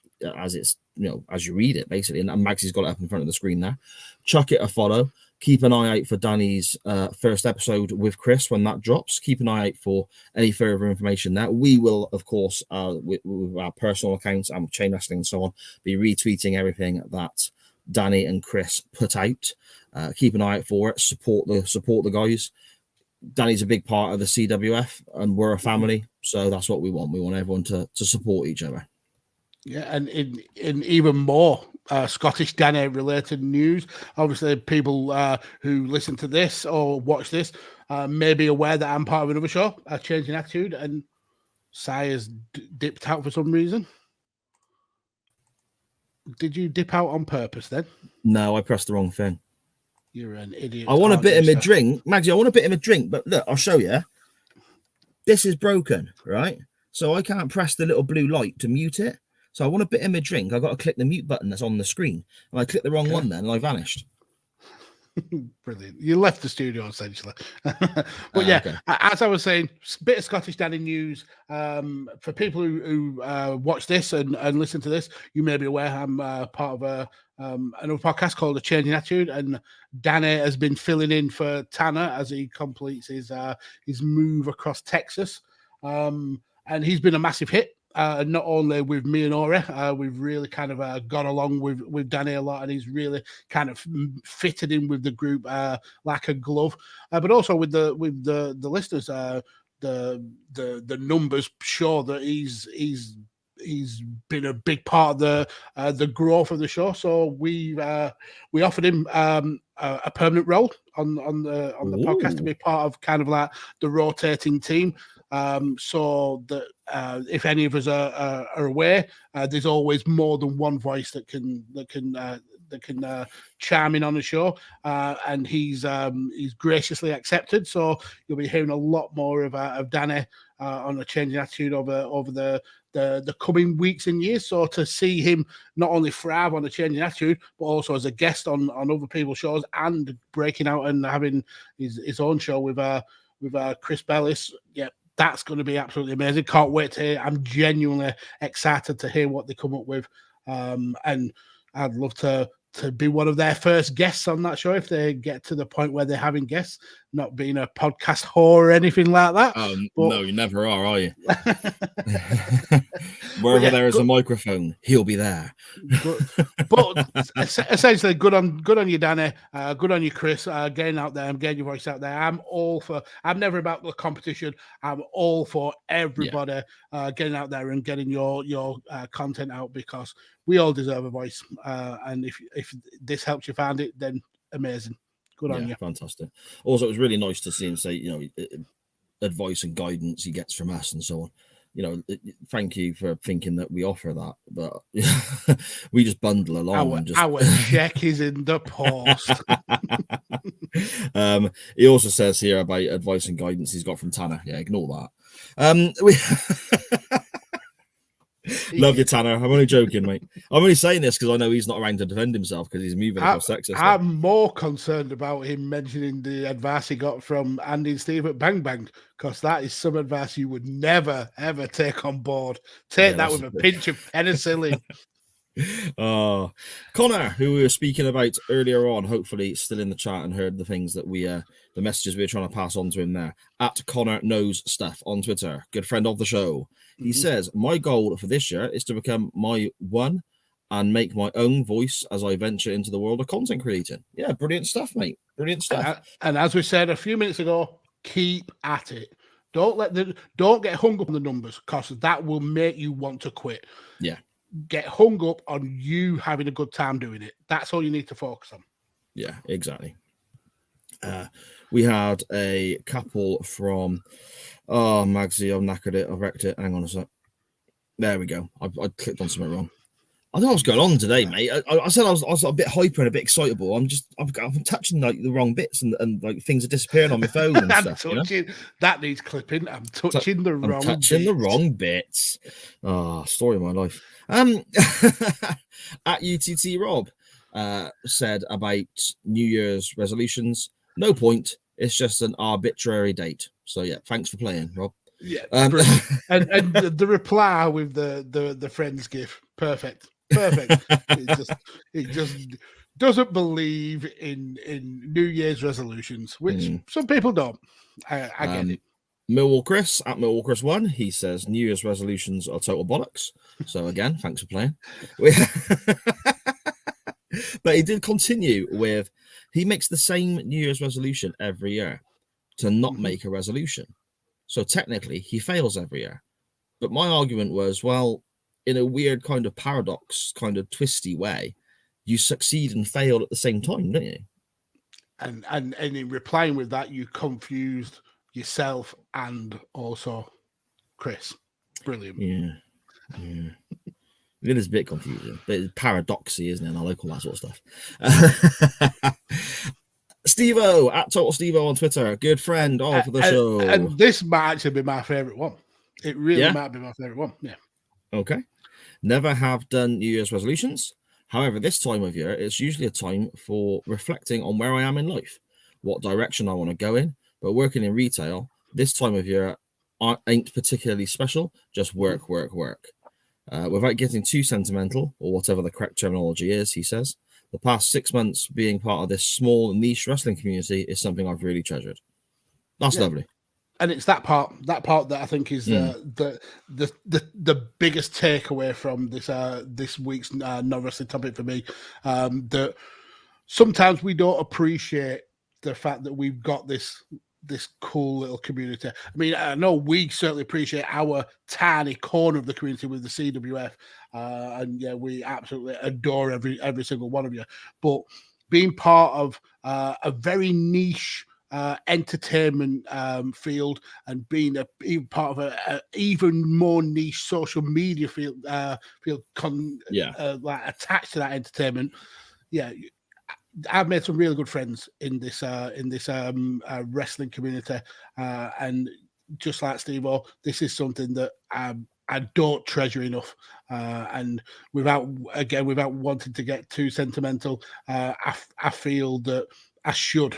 as you read it, basically. And Magsy's got it up in front of the screen there. Chuck it a follow. Keep an eye out for Danny's first episode with Chris when that drops. Keep an eye out for any further information there. We will, of course, with our personal accounts and Chain Wrestling and so on, be retweeting everything that Danny and Chris put out. Keep an eye out for it. Support the guys. Danny's a big part of the CWF, and we're a family, so that's what we want. We want everyone to support each other. Yeah, and in even more Scottish Danny related news, obviously people who listen to this or watch this may be aware that I'm part of another show, Changing Attitude, and Sai has dipped out for some reason. Did you dip out on purpose then? No, I pressed the wrong thing. You're an idiot. I want a bit of my drink. Magsy, I want a bit of my drink, but look, I'll show you. This is broken, right? So I can't press the little blue light to mute it. So I want a bit of my drink. I've got to click the mute button that's on the screen. And I clicked the wrong one then, and I vanished. Brilliant. You left the studio, essentially. But yeah, okay. As I was saying, bit of Scottish Danny news. For people who watch this and listen to this, you may be aware I'm part of another podcast called The Changing Attitude, and Danny has been filling in for Tanner as he completes his move across Texas. And he's been a massive hit. Not only with me and Ori, we've really kind of got along with Danny a lot, and he's really kind of fitted in with the group like a glove. But also with the listeners, the numbers show that he's been a big part of the growth of the show. So we offered him a permanent role on the podcast to be part of kind of like the rotating team. So that if any of us are aware, there's always more than one voice that can chime in on the show, and he's graciously accepted. So you'll be hearing a lot more of Danny on a Changing Attitude over the coming weeks and years. So to see him not only thrive on a Changing Attitude, but also as a guest on other people's shows and breaking out and having his own show with Chris Bellis, yeah. That's going to be absolutely amazing. Can't wait to hear. I'm genuinely excited to hear what they come up with. And I'd love to be one of their first guests on that show if they get to the point where they're having guests, not being a podcast whore or anything like that. No, you never are you? Wherever there is a microphone, he'll be there. But essentially, good on you, Danny. Good on you, Chris. Getting out there and getting your voice out there. I'm never about the competition. I'm all for everybody getting out there and getting your content out, because we all deserve a voice. And if this helps you find it, then amazing. Good on you. Fantastic. Also, it was really nice to see him say, advice and guidance he gets from us and so on. You know, thank you for thinking that we offer that, but we just bundle along. Our check is in the post. He also says here about advice and guidance he's got from Tanner. Yeah, ignore that. Love you, Tanner. I'm only joking, mate. I'm only saying this because I know he's not around to defend himself because he's moving across Texas. I'm more concerned about him mentioning the advice he got from Andy and Steve at Bang Bang, because that is some advice you would never, ever take on board. Take that with a pinch of penicillin. Connor, who we were speaking about earlier on, hopefully still in the chat and heard the things that the messages we were trying to pass on to him there. At Connor Knows Stuff on Twitter, good friend of the show. He says, my goal for this year is to become my one and make my own voice as I venture into the world of content creating. Yeah, brilliant stuff, mate. Brilliant stuff. And as we said a few minutes ago, keep at it. Don't get hung up on the numbers, because that will make you want to quit. Yeah. Get hung up on you having a good time doing it. That's all you need to focus on. Yeah, exactly. We had a couple from Magsy. I've knackered it. I've wrecked it. Hang on a sec. There we go. I clicked on something wrong. I don't know what's going on today, mate. I said I was a bit hyper and a bit excitable. I'm touching like the wrong bits and like things are disappearing on my phone and stuff. That needs clipping. I'm touching the wrong bits. Story of my life. At UTT Rob said about New Year's resolutions. No point. It's just an arbitrary date. So yeah, thanks for playing, Rob. Yeah, and the reply with the friends gif, perfect. He just doesn't believe in New Year's resolutions, which some people don't. I get it. Millwall Chris at Millwall Chris 1, he says New Year's resolutions are total bollocks. So again, thanks for playing. But he did continue with, he makes the same New Year's resolution every year to not make a resolution. So technically, he fails every year. But my argument was, well, in a weird kind of paradox, kind of twisty way, you succeed and fail at the same time, don't you? And in replying with that, you confused yourself and also Chris. Brilliant. Yeah. It is a bit confusing, but it's paradoxy, isn't it? And I like all that sort of stuff. Steve-O at Total Steve-O on Twitter, good friend for the show. And this might actually be my favorite one. It really might be my favorite one. Yeah. Okay. Never have done New Year's resolutions. However, this time of year, it's usually a time for reflecting on where I am in life, what direction I want to go in. But working in retail, this time of year ain't particularly special, just work. Without getting too sentimental, or whatever the correct terminology is, he says, the past 6 months being part of this small niche wrestling community is something I've really treasured. That's lovely. And it's that part that I think is the biggest takeaway from this week's non-wrestling topic for me. That sometimes we don't appreciate the fact that we've got this cool little community. I mean, I know we certainly appreciate our tiny corner of the community with the CWF, and yeah, we absolutely adore every single one of you. But being part of a very niche entertainment field, and being even part of a even more niche social media field, like attached to that entertainment, I've made some really good friends in this wrestling community, and just like Steve-O, this is something that I don't treasure enough, and without wanting to get too sentimental, I feel that I should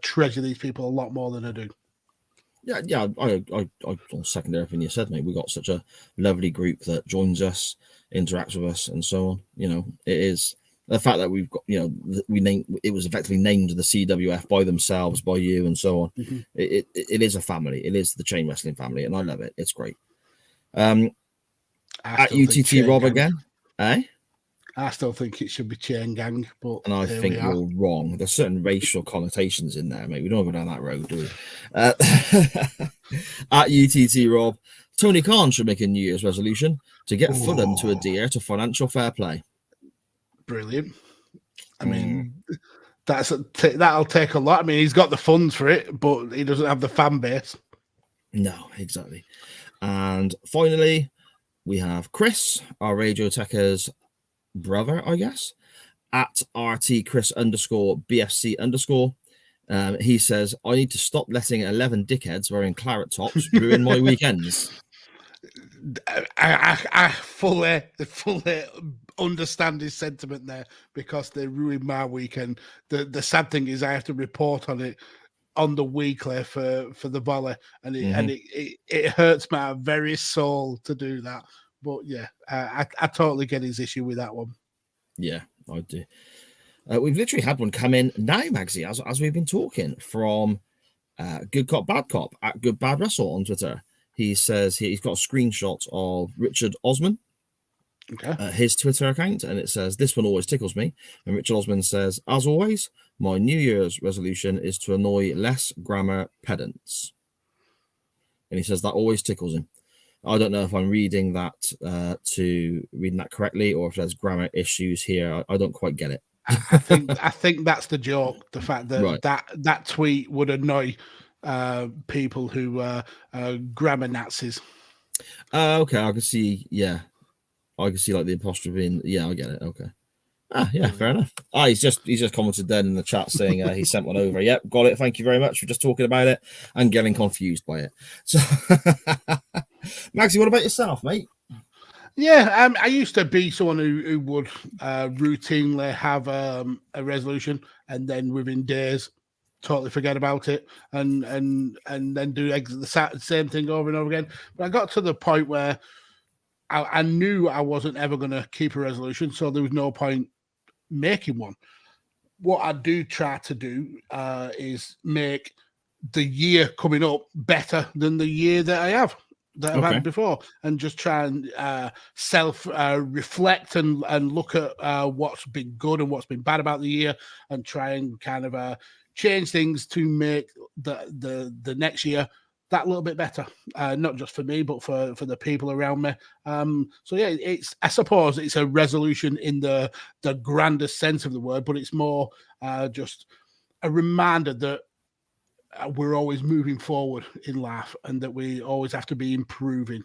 treasure these people a lot more than I do. Yeah, I second everything you said, mate. We got such a lovely group that joins us, interacts with us, and so on. You know, it is the fact that we've got, you know, it was effectively named the CWF by themselves, by you, and so on. Mm-hmm. It is a family. It is the chain wrestling family, and I love it. It's great. At UTT Rob again, I still think it should be Chain Gang, but and I think you're wrong. There's certain racial connotations in there, mate. We don't go down that road, do we? At UTT Rob, Tony Khan should make a New Year's resolution to get Fulham to adhere to financial fair play. Brilliant. I mean, that'll take a lot. I mean, he's got the funds for it, but he doesn't have the fan base. No, exactly. And finally, we have Chris, our Radio Tekkers brother, I guess, at RT Chris _ BFC _. He says, I need to stop letting 11 dickheads wearing claret tops ruin my weekends. I fully understand his sentiment there, because they ruined my weekend. The sad thing is I have to report on it on the weekly for the volley, and it hurts my very soul to do that. But yeah, I totally get his issue with that one. Yeah, I do. We've literally had one come in now, Magsy, as we've been talking, from Good Cop Bad Cop at Good Bad Wrestle on Twitter. He says he's got a screenshot of Richard Osman, his Twitter account, and it says, this one always tickles me. And Richard Osman says, as always, my New Year's resolution is to annoy less grammar pedants. And he says that always tickles him. I don't know if I'm reading that correctly, or if there's grammar issues here. I don't quite get it. I think that's the joke. The fact that that tweet would annoy people who are grammar Nazis. Okay, I can see. Yeah, I can see like the apostrophe in. Yeah, I get it. Okay. Yeah, fair enough. He's just commented then in the chat saying he sent one over. Yep, got it. Thank you very much for just talking about it and getting confused by it. So, Maxie, what about yourself, mate? Yeah, I used to be someone who would routinely have a resolution and then within days totally forget about it and then do the same thing over and over again. But I got to the point where I knew I wasn't ever going to keep a resolution, so there was no point making one. What I do try to do is make the year coming up better than the year that I have. That I've had before, and just try and self reflect and look at what's been good and what's been bad about the year, and try and kind of change things to make the next year that little bit better, not just for me but for the people around me. So yeah, I suppose it's a resolution in the grandest sense of the word, but it's more just a reminder that we're always moving forward in life, and that we always have to be improving.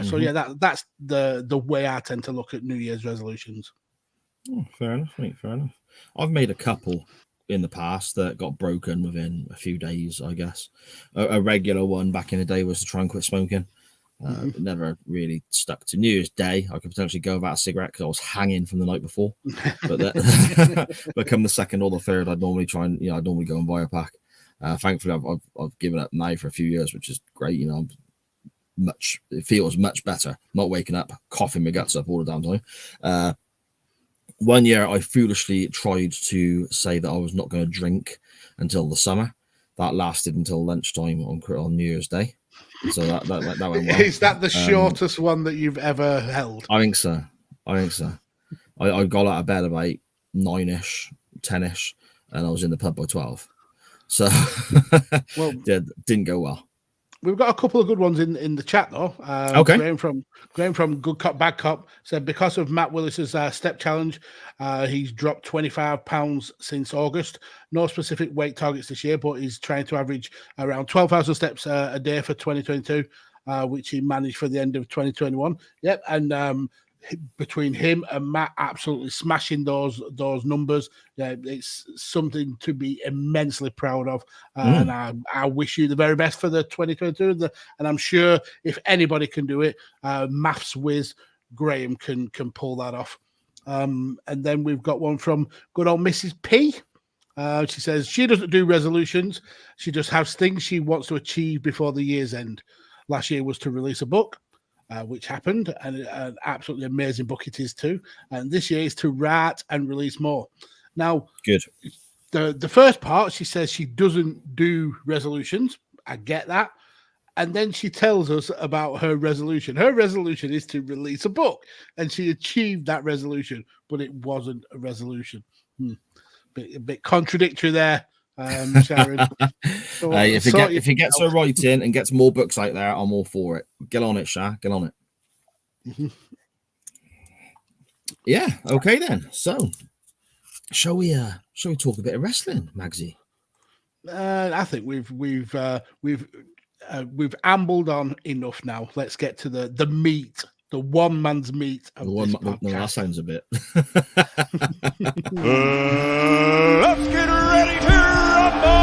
So yeah, that's the way I tend to look at New Year's resolutions. Oh, fair enough, mate. Fair enough. I've made a couple in the past that got broken within a few days, I guess. A regular one back in the day was to try and quit smoking. It never really stuck to New Year's Day. I could potentially go without a cigarette because I was hanging from the night before. But but come the second or the third, I'd normally go and buy a pack. Thankfully, I've given up now for a few years, which is great. You know, it feels much better. Not waking up, coughing my guts up all the damn time. 1 year, I foolishly tried to say that I was not going to drink until the summer. That lasted until lunchtime on New Year's Day. So that went well. Is that the shortest one that you've ever held? I think so. I got out of bed about 9ish, 10ish, and I was in the pub by 12. So, well, yeah, didn't go well. We've got a couple of good ones in the chat though. Graham from Good Cop Bad Cop said, because of Matt Willis's step challenge, he's dropped 25 pounds since August. No specific weight targets this year, but he's trying to average around 12,000 steps a day for 2022, which he managed for the end of 2021. Yep, and between him and Matt absolutely smashing those numbers, it's something to be immensely proud of, and I wish you the very best for the 2022, and I'm sure if anybody can do it, maths whiz Graham can pull that off. And then we've got one from good old Mrs. P. She says she doesn't do resolutions, she just has things she wants to achieve before the year's end. Last year was to release a book, which happened, and an absolutely amazing book it is too. And this year is to write and release more. Now, good. The first part, she says she doesn't do resolutions. I get that. And then she tells us about her resolution. Her resolution is to release a book, and she achieved that resolution, but it wasn't a resolution. A bit contradictory there. Sharon. If he gets her writing and gets more books out there, I'm all for it. Get on it, Shah. Get on it. Yeah. Okay then. So Shall we talk a bit of wrestling, Magsy? I think we've ambled on enough now. Let's get to the meat, the one man's meat of this podcast. No, that sounds a bit. Let's get ready to rumble!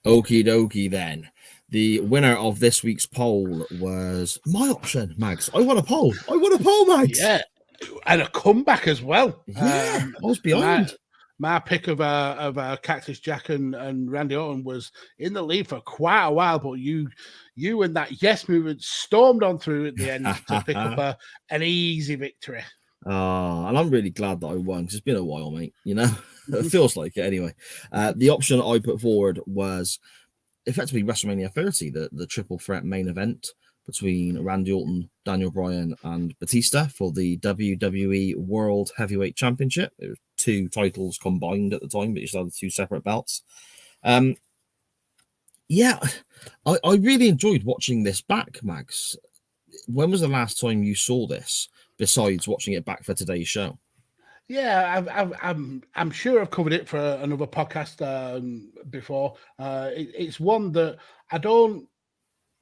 Okie dokie then. The winner of this week's poll was my option, Mags. I won a poll, Mags. Yeah, and a comeback as well. Yeah, I was behind. My pick of Cactus Jack and Randy Orton was in the lead for quite a while, but you and that yes movement stormed on through at the end to pick up an easy victory. Oh, and I'm really glad that I won because it's been a while, mate. You know, it feels like it anyway. The option I put forward was effectively WrestleMania 30, the triple threat main event between Randy Orton, Daniel Bryan, and Batista for the WWE World Heavyweight Championship. It was 2 titles combined at the time, but you still had 2 separate belts. Yeah, I really enjoyed watching this back, Mags. When was the last time you saw this, besides watching it back for today's show? Yeah, I'm sure I've covered it for another podcast before. It's one that I don't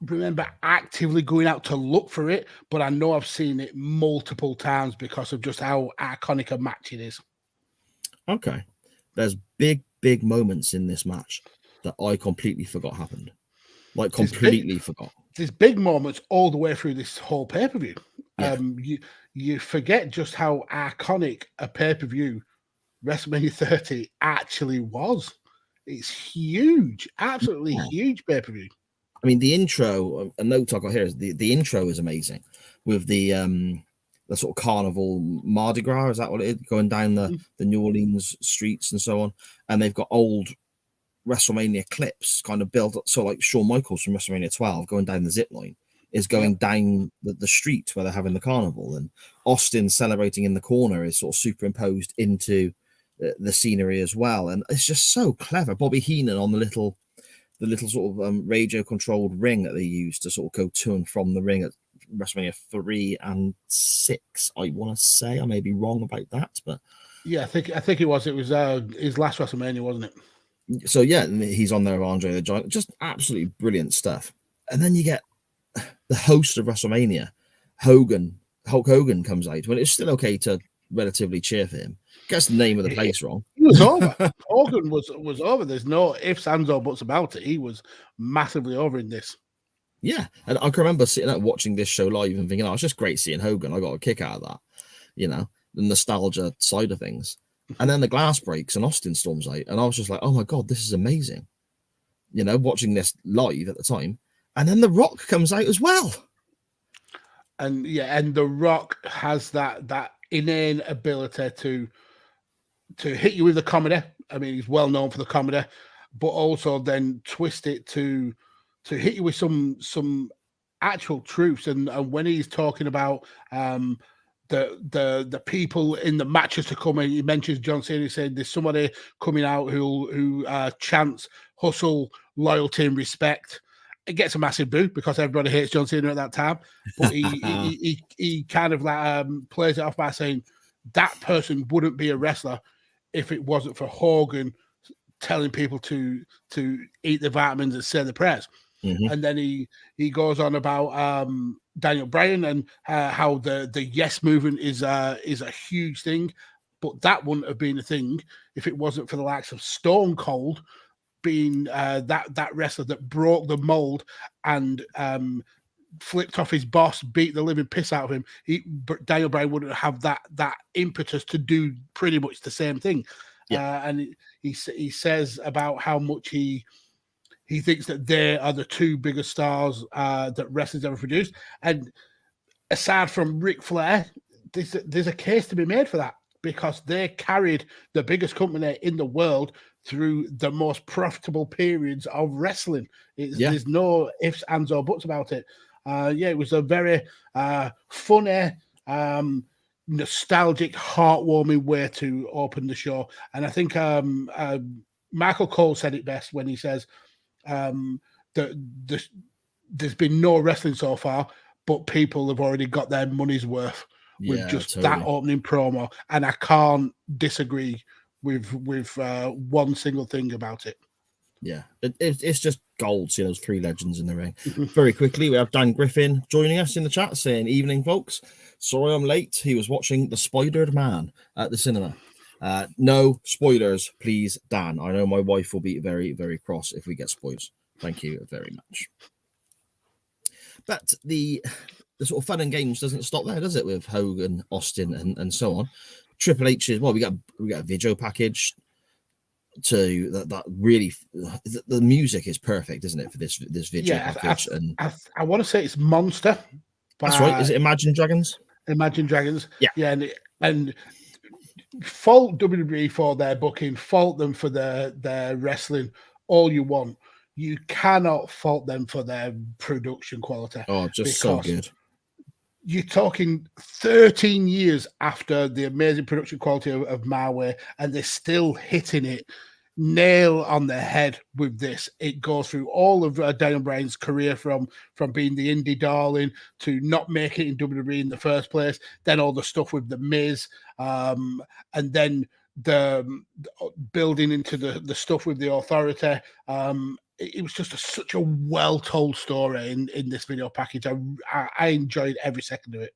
remember actively going out to look for it, but I know I've seen it multiple times because of just how iconic a match it is. Okay. There's big moments in this match that I completely forgot happened. Like completely forgot. There's big moments all the way through this whole pay-per-view. Yeah. You forget just how iconic a pay-per-view WrestleMania 30 actually was. It's huge, absolutely huge pay-per-view. I mean, the intro, a note I got here is the intro is amazing with the sort of carnival Mardi Gras, is that what it is? Going down the New Orleans streets and so on. And they've got old WrestleMania clips kind of built up. So like Shawn Michaels from WrestleMania 12 going down the zip line is going down the street where they're having the carnival, and Austin celebrating in the corner is sort of superimposed into the scenery as well. And it's just so clever. Bobby Heenan on the little sort of radio controlled ring that they use to sort of go to and from the ring at WrestleMania 3 and 6. I want to say, I may be wrong about that, but yeah, I think it was his last WrestleMania, wasn't it? So yeah, he's on there with Andre the Giant. Just absolutely brilliant stuff. And then you get the host of WrestleMania, Hulk Hogan comes out when it's still okay to relatively cheer for him. Gets the name of the place wrong. He was over. Hogan was over. There's no ifs, ands, or buts about it. He was massively over in this. Yeah. And I can remember sitting out watching this show live and thinking, oh, it's just great seeing Hogan. I got a kick out of that, you know, the nostalgia side of things. And then the glass breaks and Austin storms out. And I was just like, oh my God, this is amazing. You know, watching this live at the time. And then The Rock comes out as well. And yeah, and The Rock has that inane ability to hit you with the comedy. I mean, he's well known for the comedy, but also then twist it to hit you with some actual truths. And when he's talking about the people in the matches to come in, he mentions John Cena. He said there's somebody coming out who chants hustle, loyalty, and respect. It gets a massive boo because everybody hates John Cena at that time. But he kind of like plays it off by saying that person wouldn't be a wrestler if it wasn't for Hogan telling people to eat the vitamins and say the prayers. Mm-hmm. And then he goes on about Daniel Bryan and how the yes movement is a huge thing, but that wouldn't have been a thing if it wasn't for the likes of Stone Cold being that wrestler that broke the mold and flipped off his boss, beat the living piss out of him. Daniel Bryan wouldn't have that impetus to do pretty much the same thing. Yeah. And he says about how much he thinks that they are the 2 biggest stars that wrestling's ever produced. And aside from Ric Flair, there's a case to be made for that because they carried the biggest company in the world through the most profitable periods of wrestling. There's no ifs, ands, or buts about it. It was a very funny, nostalgic, heartwarming way to open the show. And I think Michael Cole said it best when he says the there's been no wrestling so far, but people have already got their money's worth with just that opening promo, and I can't disagree with one single thing about it. Yeah, it's just gold. See those three legends in the ring. Very quickly, we have Dan Griffin joining us in the chat saying, "Evening, folks. Sorry I'm late. He was watching The Spidered Man at the cinema. No spoilers, please, Dan. I know my wife will be very, very cross if we get spoilers. Thank you very much." But the sort of fun and games doesn't stop there, does it? With Hogan, Austin, and so on. Triple H is we got a video package. To that really, the music is perfect, isn't it, for this video package? I want to say it's Monster. That's right. Is it Imagine Dragons? Imagine Dragons. Yeah. And fault WWE for their booking, fault them for their wrestling, all you want. You cannot fault them for their production quality. Oh, just so good. You're talking 13 years after the amazing production quality of My Way, and they're still hitting it nail on the head with this. It goes through all of Daniel Bryan's career from being the indie darling to not making it in WWE in the first place, then all the stuff with The Miz, and then the building into the stuff with the Authority. It was just such a well-told story in this video package. I enjoyed every second of it.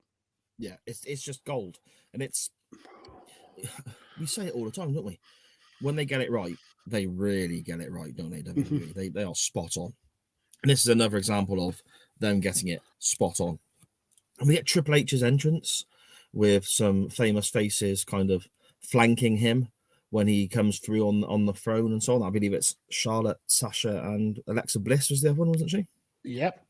Yeah, it's just gold. And we say it all the time, don't we? When they get it right, they really get it right, don't they, WWE? They are spot on. And this is another example of them getting it spot on. And we get Triple H's entrance with some famous faces kind of flanking him when he comes through on the throne and so on. I believe it's Charlotte, Sasha, and Alexa Bliss was the other one, wasn't she? Yep.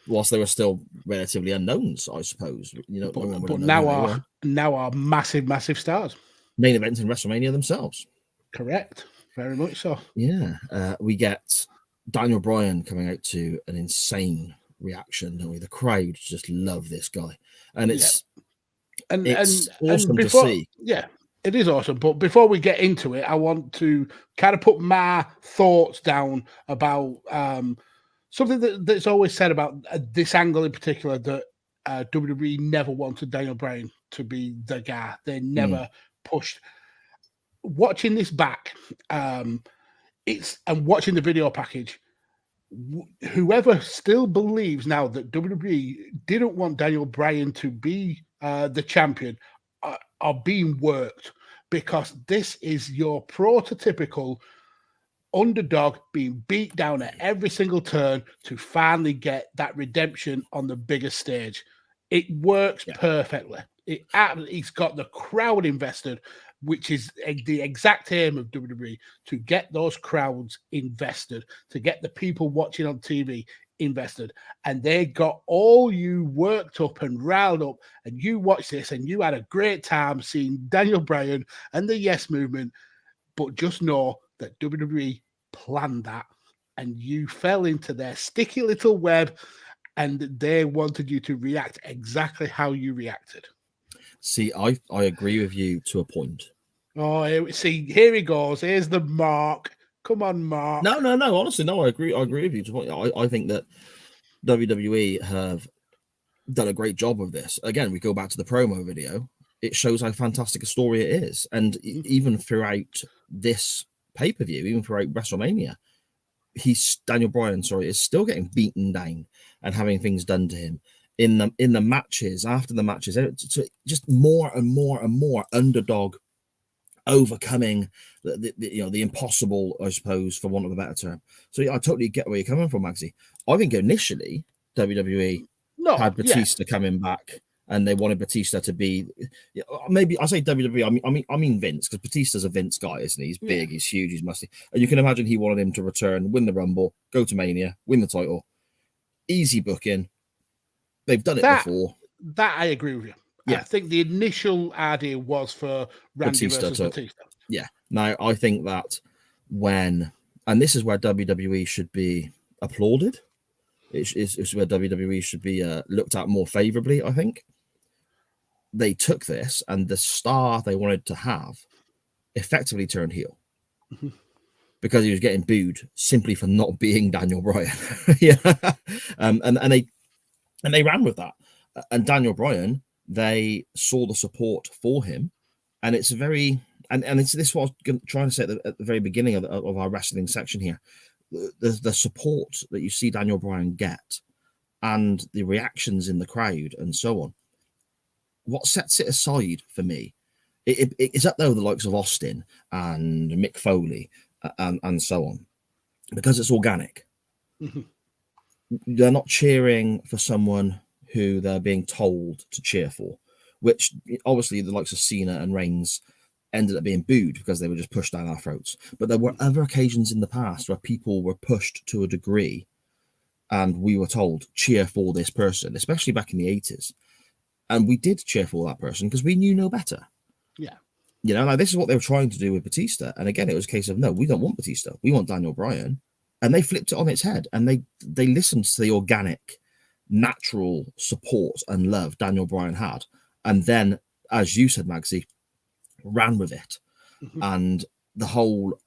Whilst they were still relatively unknowns, I suppose. But now are massive stars. Main events in WrestleMania themselves. Correct. Very much so. Yeah. We get Daniel Bryan coming out to an insane reaction, don't we? The crowd just love this guy. And it's awesome to see. Yeah. It is awesome, but before we get into it, I want to kind of put my thoughts down about something that's always said about this angle in particular, that WWE never wanted Daniel Bryan to be the guy. They never pushed. Watching this back, and watching the video package, whoever still believes now that WWE didn't want Daniel Bryan to be the champion are being worked, because this is your prototypical underdog being beat down at every single turn to finally get that redemption on the biggest stage. It works perfectly. He's got the crowd invested, which is the exact aim of WWE, to get those crowds invested, to get the people watching on TV invested, and they got all you worked up and riled up, and you watched this and you had a great time seeing Daniel Bryan and the Yes Movement. But just know that WWE planned that, and you fell into their sticky little web, and they wanted you to react exactly how you reacted. See, I agree with you to a point. Oh, see, here he goes. Here's the Mark. Come on, Mark. No. Honestly, no. I agree with you to a point. I think that WWE have done a great job of this. Again, we go back to the promo video. It shows how fantastic a story it is, and even throughout this pay-per-view, even throughout WrestleMania, Daniel Bryan, is still getting beaten down and having things done to him in the matches, after the matches, just more and more underdog overcoming the impossible, I suppose, for want of a better term. So I totally get where you're coming from, Maxie. I think initially WWE had Batista coming back, and they wanted Batista to be, maybe I say WWE, I mean Vince, because Batista's a Vince guy, isn't he? He's big, he's huge, he's musty, and you can imagine he wanted him to return, win the Rumble, go to Mania, win the title. Easy booking. They've done it before. That I agree with you. Yeah. I think the initial idea was for Randy versus Batista. Yeah. Now, I think that and this is where WWE should be applauded. It's where WWE should be looked at more favorably, I think. They took this, and the star they wanted to have effectively turned heel. because he was getting booed simply for not being Daniel Bryan. Yeah, and they ran with that. And Daniel Bryan, they saw the support for him, and it's a very and it's this what I was trying to say at the very beginning of our wrestling section here. The support that you see Daniel Bryan get, and the reactions in the crowd, and so on. What sets it aside for me, it's up there with the likes of Austin and Mick Foley and so on, because it's organic. Mhm. They're not cheering for someone who they're being told to cheer for, which obviously the likes of Cena and Reigns ended up being booed because they were just pushed down our throats. But there were other occasions in the past where people were pushed to a degree and we were told, cheer for this person, especially back in the 80s. And we did cheer for that person because we knew no better. Yeah. You know, like this is what they were trying to do with Batista. And again, it was a case of, no, we don't want Batista. We want Daniel Bryan. And they flipped it on its head, and they listened to the organic, natural support and love Daniel Bryan had. And then, as you said, Magsy, ran with it. Mhm. And the whole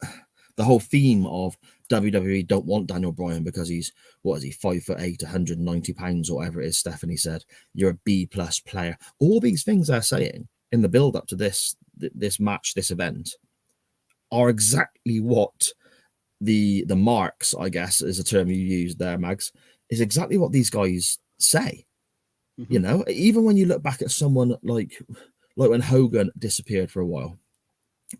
theme of WWE don't want Daniel Bryan because he's, what is he, 5'8", 190 pounds, or whatever it is, Stephanie said, you're a B+ player. All these things they're saying in the build up to this match, this event, are exactly what the marks, I guess, is a term you used there, Mags, is exactly what these guys say. Mhm. You know, even when you look back at someone like when Hogan disappeared for a while,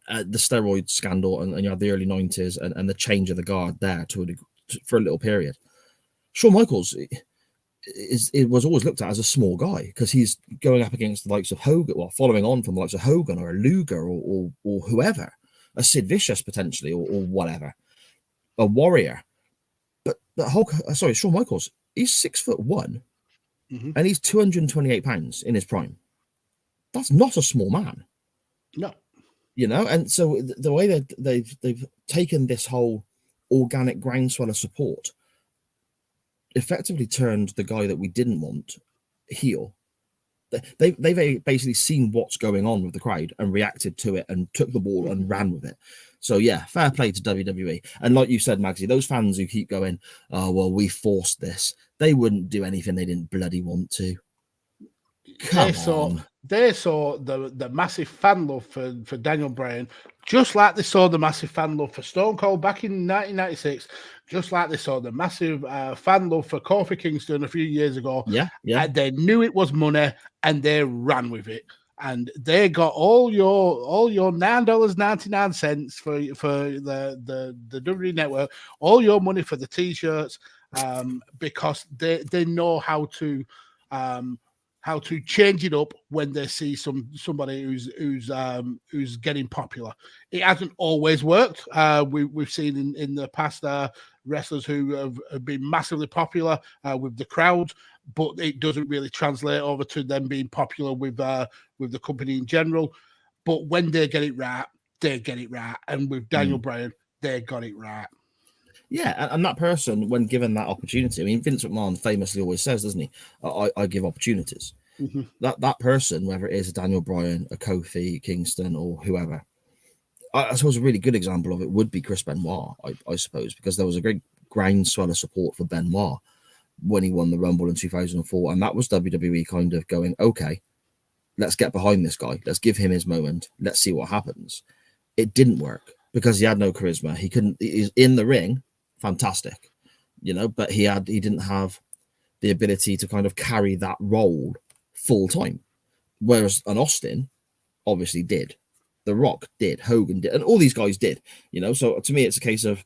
the steroid scandal, and you had the early 90s and the change of the guard there for a little period. Shawn Michaels it was always looked at as a small guy because he's going up against the likes of Hogan, well, following on from the likes of Hogan or a Luger or whoever, a Sid Vicious potentially or whatever, a Warrior. But Shawn Michaels, he's 6'1", Mhm. and he's 228 pounds in his prime. That's not a small man. No. You know, and so the way that they've taken this whole organic groundswell of support, effectively turned the guy that we didn't want heel. They've basically seen what's going on with the crowd and reacted to it and took the ball and ran with it. So yeah, fair play to WWE. And like you said, Magsy, those fans who keep going, oh well, we forced this, they wouldn't do anything they didn't bloody want to. Come on. They saw the massive fan love for Daniel Bryan, just like they saw the massive fan love for Stone Cold back in 1996, just like they saw the massive fan love for Kofi Kingston a few years ago. Yeah. And they knew it was money, and they ran with it. And they got all your $9.99 for the WWE Network, all your money for the t-shirts, because they know how to change it up when they see somebody who's getting popular. It hasn't always worked. We've seen in the past wrestlers who have been massively popular with the crowd, but it doesn't really translate over to them being popular with the company in general. But when they get it right, they get it right. And with Daniel Bryan, they got it right. Yeah, and that person, when given that opportunity, I mean, Vince McMahon famously always says, doesn't he? I give opportunities. Mm-hmm. That person, whether it is a Daniel Bryan, a Kofi Kingston, or whoever, I suppose a really good example of it would be Chris Benoit, I suppose, because there was a great groundswell of support for Benoit when he won the Rumble in 2004, and that was WWE kind of going, okay, let's get behind this guy, let's give him his moment, let's see what happens. It didn't work because he had no charisma. He's in the ring, fantastic, you know, but he didn't have the ability to kind of carry that role full time, whereas an Austin obviously did, The Rock did, Hogan did, and all these guys did, you know. So to me, it's a case of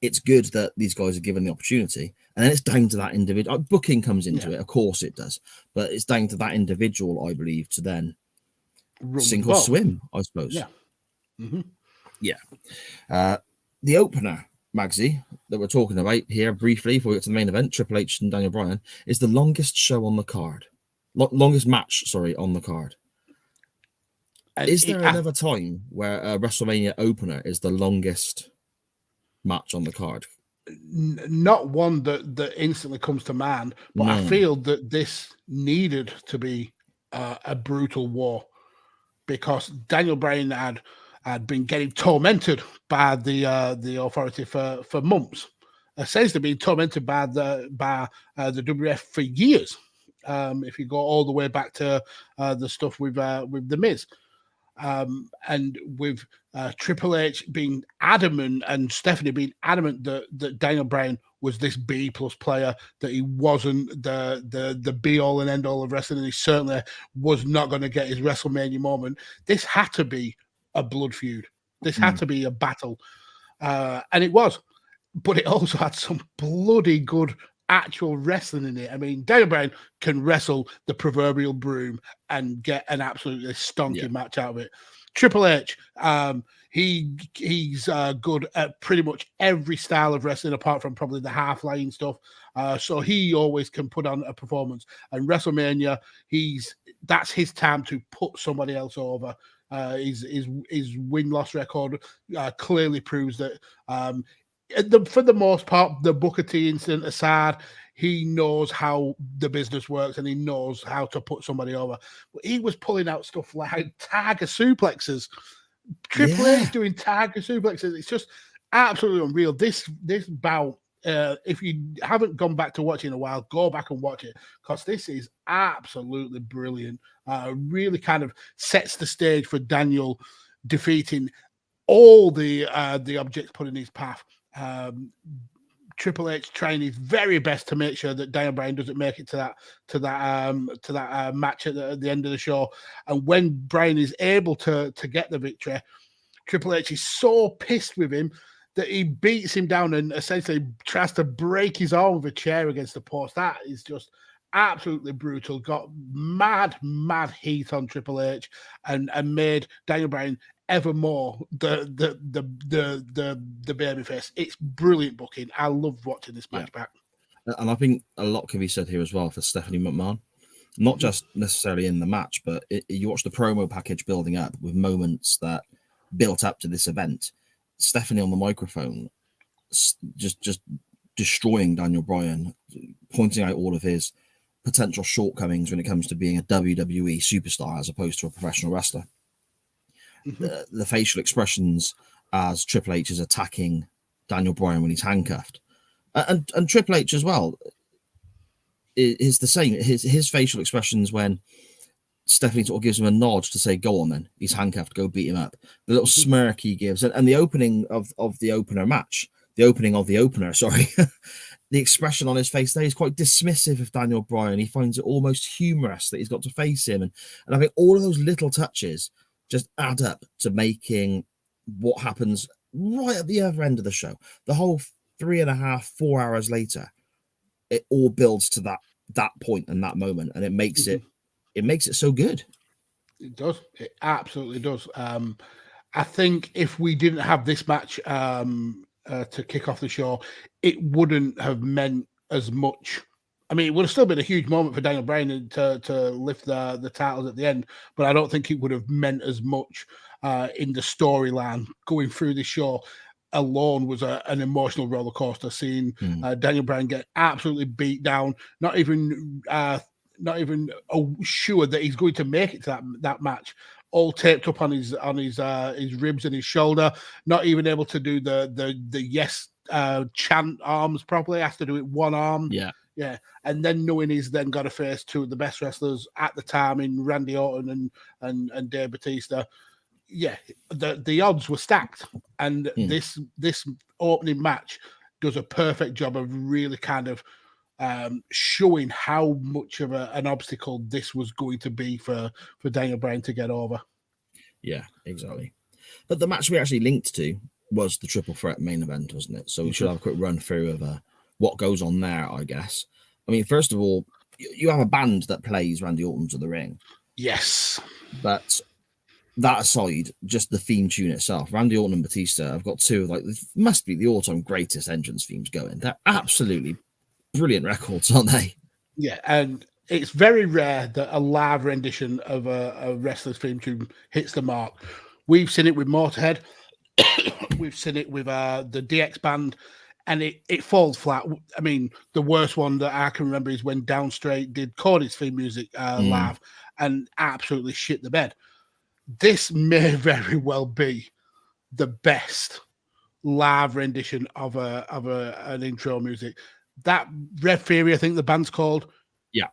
it's good that these guys are given the opportunity, and then it's down to that individual. Booking comes into it, of course it does, but it's down to that individual, I believe, to then sink or swim, I suppose. Yeah. Mm-hmm. Yeah. The opener, Magsy, that we're talking about here briefly before we get to the main event, Triple H and Daniel Bryan, is the longest show on the card. Longest match, sorry, on the card. Is there another time where a WrestleMania opener is the longest match on the card? Not one that instantly comes to mind, but I feel that this needed to be a brutal war, because Daniel Bryan had had been getting tormented by the authority for months. Essentially being tormented by the WF for years. If you go all the way back to the stuff with The Miz. And with Triple H being adamant and Stephanie being adamant that Daniel Bryan was this B+ player, that he wasn't the be all and end all of wrestling, and he certainly was not going to get his WrestleMania moment. This had to be a blood feud. This had to be a battle, and it was. But it also had some bloody good actual wrestling in it. I mean, Daniel Bryan can wrestle the proverbial broom and get an absolutely stonking match out of it. Triple H, he's good at pretty much every style of wrestling apart from probably the half-line stuff. So he always can put on a performance. And WrestleMania, that's his time to put somebody else over. His win-loss record clearly proves that for the most part, the Booker T incident aside, he knows how the business works and he knows how to put somebody over. But he was pulling out stuff like tiger suplexes. Triple H doing tiger suplexes. It's just absolutely unreal. This bout, if you haven't gone back to watch it in a while, go back and watch it, because this is absolutely brilliant. Really kind of sets the stage for Daniel defeating all the objects put in his path. Triple H trying his very best to make sure that Daniel Bryan doesn't make it to that match at the end of the show. And when Bryan is able to get the victory, Triple H is so pissed with him that he beats him down and essentially tries to break his arm with a chair against the post. That is just absolutely brutal. Got mad heat on Triple H and made Daniel Bryan ever more the babyface. It's brilliant booking. I love watching this match back. And I think a lot can be said here as well for Stephanie McMahon, not just necessarily in the match, but you watch the promo package building up with moments that built up to this event. Stephanie on the microphone, just destroying Daniel Bryan, pointing out all of his potential shortcomings when it comes to being a WWE superstar as opposed to a professional wrestler. The facial expressions as Triple H is attacking Daniel Bryan when he's handcuffed, and Triple H as well is the same. His facial expressions when Stephanie sort of gives him a nod to say, "Go on, then he's handcuffed. Go beat him up." The little smirk he gives, and the opening of the opener match, the expression on his face there is quite dismissive of Daniel Bryan. He finds it almost humorous that he's got to face him, and I think all of those little touches just add up to making what happens right at the other end of the show. The whole 3.5, 4 hours later, it all builds to that point and that moment, and it makes it so good. It does. It absolutely does. I think if we didn't have this match to kick off the show, it wouldn't have meant as much. I mean, it would have still been a huge moment for Daniel Bryan to lift the titles at the end, but I don't think it would have meant as much in the storyline. Going through the show alone was an emotional roller coaster. Seeing Daniel Bryan get absolutely beat down, not even sure that he's going to make it to that match. All taped up on his ribs and his shoulder, not even able to do the yes chant arms properly. Has to do it one arm. Yeah, and then knowing he's then got to face two of the best wrestlers at the time in Randy Orton and Dave Bautista. Yeah, the odds were stacked, and this opening match does a perfect job of really kind of showing how much of an obstacle this was going to be for Daniel Bryan to get over. Yeah, exactly. But the match we actually linked to was the triple threat main event, wasn't it? So we should have a quick run through of what goes on there, I guess. I mean, first of all, you have a band that plays Randy Orton to the ring. Yes. But that aside, just the theme tune itself, Randy Orton and Batista have got two of must be the all-time greatest entrance themes going. They're absolutely brilliant records, aren't they? Yeah, and it's very rare that a live rendition of a wrestler's theme tune hits the mark. We've seen it with Motorhead. We've seen it with the DX band. And it falls flat. I mean, the worst one that I can remember is when Down Straight did Cody's theme music live and absolutely shit the bed. This may very well be the best live rendition of an intro music. That Red Theory, I think the band's called,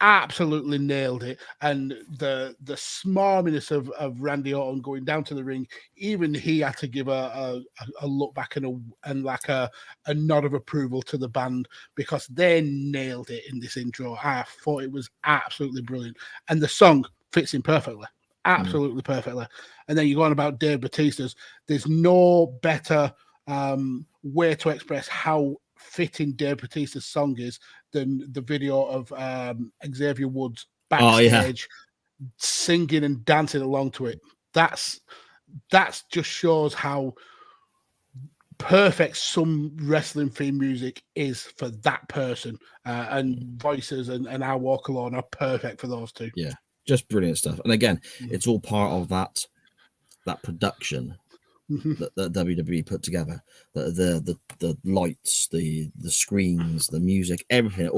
absolutely nailed it. And the smarminess of Randy Orton going down to the ring, even he had to give a look back and like a nod of approval to the band, because they nailed it in this intro. I thought it was absolutely brilliant, and the song fits in perfectly, absolutely perfectly. And then you go on about Dave Bautista's. There's no better way to express how fitting Dave Bautista's song is than the video of Xavier Woods backstage singing and dancing along to it. That's just shows how perfect some wrestling theme music is for that person, and voices and I Walk Alone are perfect for those two. Yeah, just brilliant stuff. And again, it's all part of that production that WWE put together. The lights, the screens, the music, everything.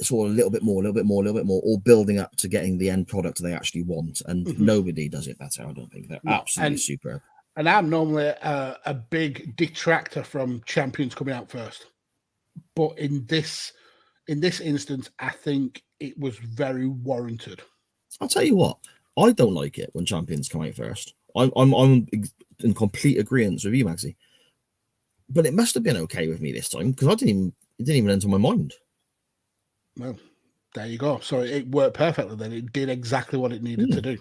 It's all a little bit more, all building up to getting the end product they actually want. And nobody does it better, I don't think. They're absolutely superb. And I'm normally a big detractor from champions coming out first, but in this instance, I think it was very warranted. I'll tell you what, I don't like it when champions come out first. I'm in complete agreement with you, Maxie. But it must have been okay with me this time, because it didn't even enter my mind. Well, there you go. So it worked perfectly then. It did exactly what it needed to do.